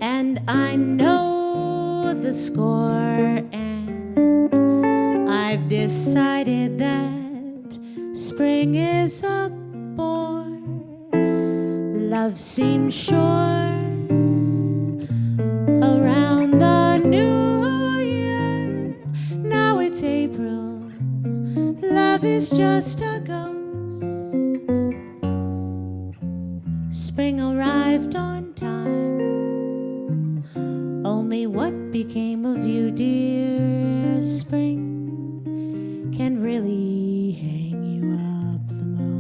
and I know the score, and I've decided that spring is a bore. Love seems sure around the new year. Now it's April, love is just a ghost. Spring arrived on time. Only what became of you, dear spring, can really hang you up the most.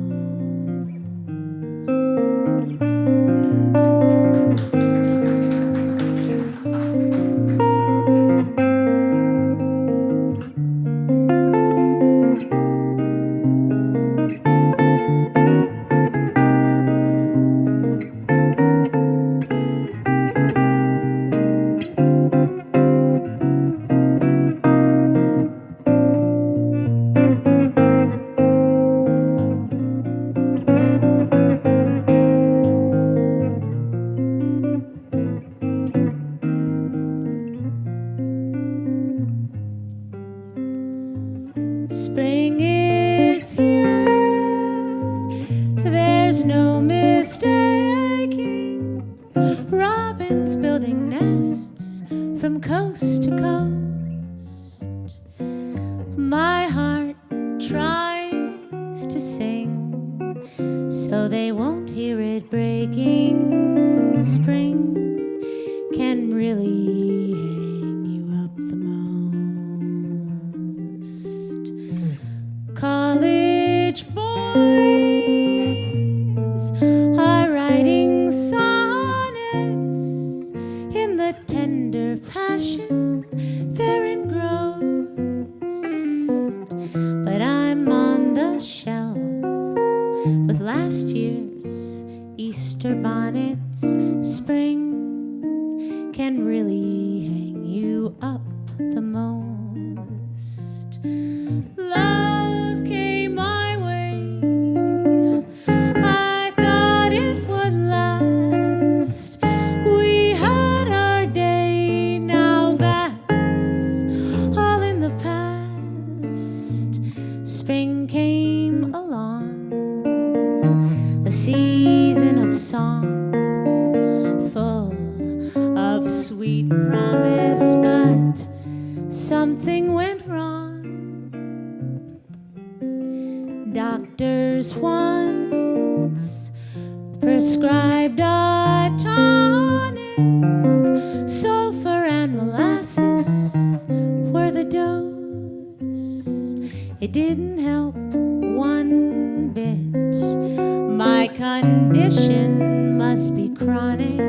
sing, so they won't hear it breaking. Spring can really hang you up the most. College boys are writing sonnets in the tender passion they're engrossed. But I'm on the shelf with last year's Easter bonnets. Spring can really hang you up the most. Love came my way. I thought it would last. We had our day. Now that's all in the past. Spring came along, a season of song, full of sweet promise, but something went wrong. Doctors once prescribed a tonic, sulfur and molasses were the dose. It didn't help one bit. My condition must be chronic.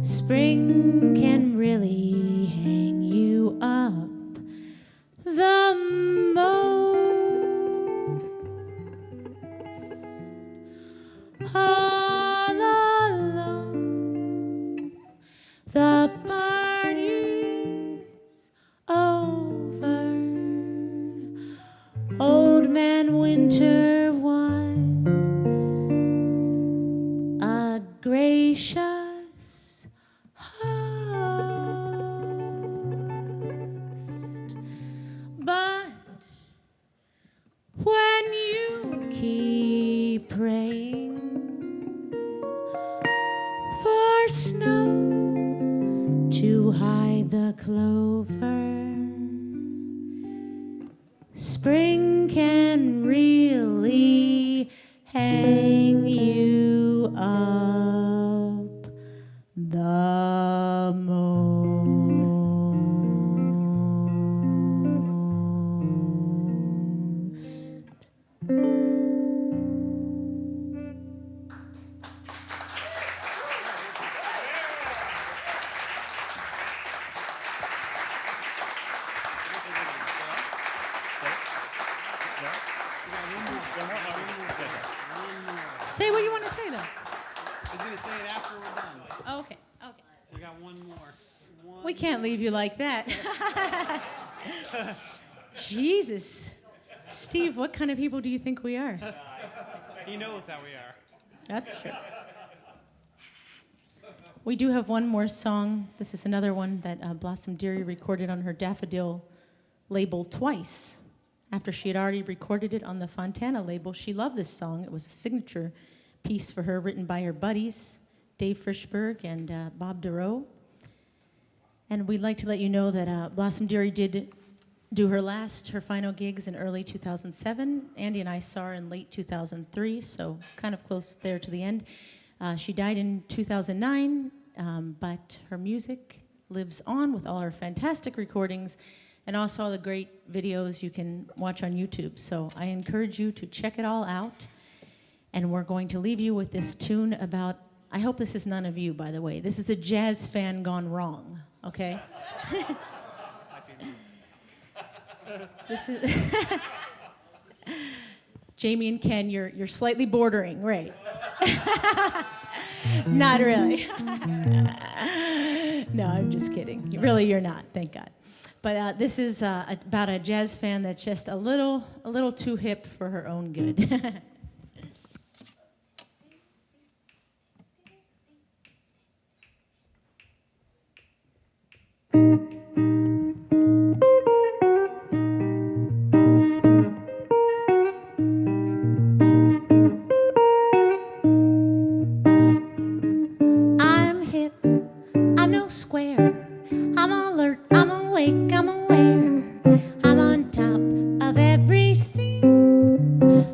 Spring can really hang you up the most. All alone, the party's over. Old Man Winter was a gracious host. But when you keep praying for snow to hide the clover, spring can really hang you up the most. Say what you want to say, though. He's going to say it after we're done. Okay, okay. We got one more. We can't leave you like that. Jesus. Steve, what kind of people do you think we are? He knows how we are. That's true. We do have one more song. This is another one that Blossom Dearie recorded on her Daffodil label twice. After she had already recorded it on the Fontana label, she loved this song. It was a signature piece for her, written by her buddies, Dave Frischberg and Bob DeRoe. And we'd like to let you know that Blossom Dearie did do her final gigs in early 2007. Andy and I saw her in late 2003, so kind of close there to the end. She died in 2009, but her music lives on with all her fantastic recordings and also all the great videos you can watch on YouTube. So I encourage you to check it all out. And we're going to leave you with this tune about, I hope this is none of you, by the way. This is a jazz fan gone wrong, okay? This is Jamie and Ken, you're slightly bordering, right? Not really. No, I'm just kidding. Really, you're not, thank God. But this is about a jazz fan that's just a little too hip for her own good. I'm hip, I'm no square, I'm alert, I'm awake, I'm aware, I'm on top of every scene.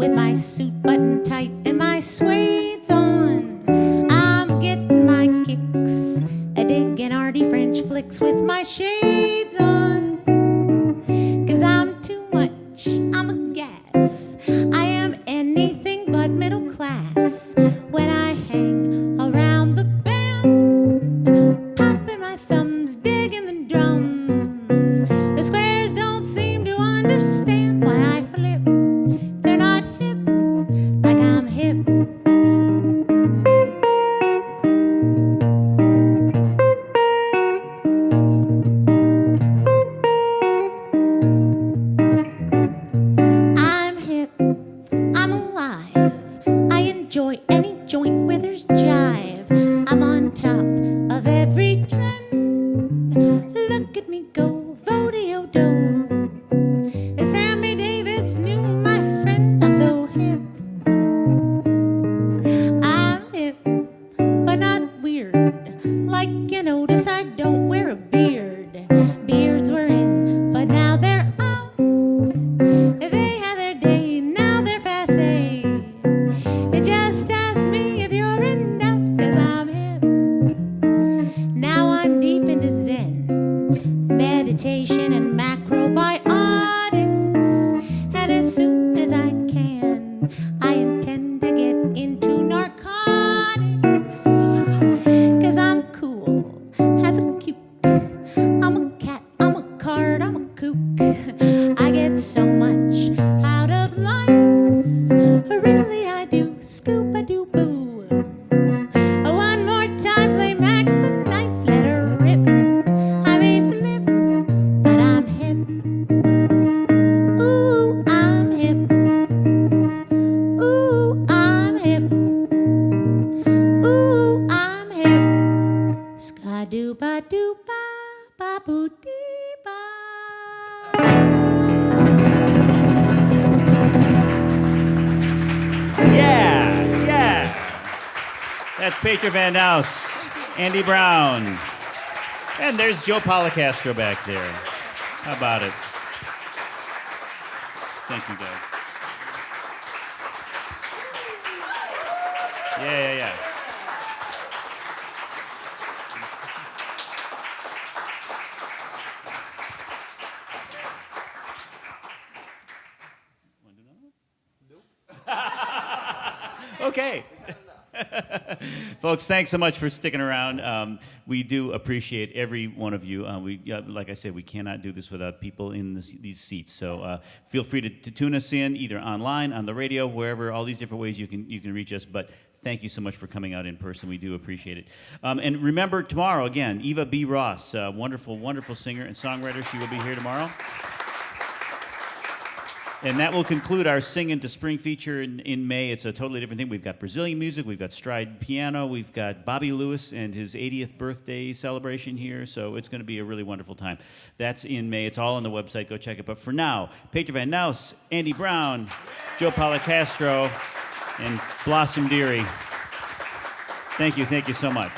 with my suit buttoned tight and my suede's on. I'm getting my kicks, a digging arty French flicks with my shades on. 'Cause I'm too much, I'm a gas. I am anything but middle class. When I hang around the band, popping my thumbs, digging the drums, the squares don't seem to understand why I flip. They're not hip like I'm hip. I'm hip, I'm alive. I enjoy any joint where there's jive. I'm on top of every trend. Look at me go, vodeo-do. Sammy Davis knew my friend. I'm so hip. I'm hip, but not weird. Like you notice, I don't wear a beard. Beards were in, but now they're out. They had their day, now they're passé. Just ask me if you're in doubt, 'cause I'm hip. Now I'm deep into Zen, meditation and macrobiotics. And as soon as I can, I intend to get into narcotics. 'Cause I'm cool as a cuke. I'm a cat, I'm a card, I'm a kook. I get so much out of life. Really I do, scoop-a-doo-boo. One more time, play Mac the knife, let her rip. I may flip, but I'm hip. Ooh, I'm hip. Ooh, I'm hip. Ooh, I'm hip. Ska-doo-ba-doo-ba, ba-boo-dee-ba. Yeah. That's Petra Van Nuis, Andy Brown. And there's Joe Policastro back there. How about it? Thank you, guys. Yeah. Okay. Folks, thanks so much for sticking around. We do appreciate every one of you. Like I said, we cannot do this without people in these seats. So feel free to tune us in either online, on the radio, wherever, all these different ways you can reach us. But thank you so much for coming out in person. We do appreciate it. And remember, tomorrow, again, Eva B. Ross, wonderful, wonderful singer and songwriter. She will be here tomorrow. And that will conclude our Sing into Spring feature in May. It's a totally different thing. We've got Brazilian music, we've got stride piano, we've got Bobby Lewis and his 80th birthday celebration here, so it's going to be a really wonderful time. That's in May. It's all on the website. Go check it. But for now, Petra Van Nuis, Andy Brown, Joe Policastro, and Blossom Dearie. Thank you so much.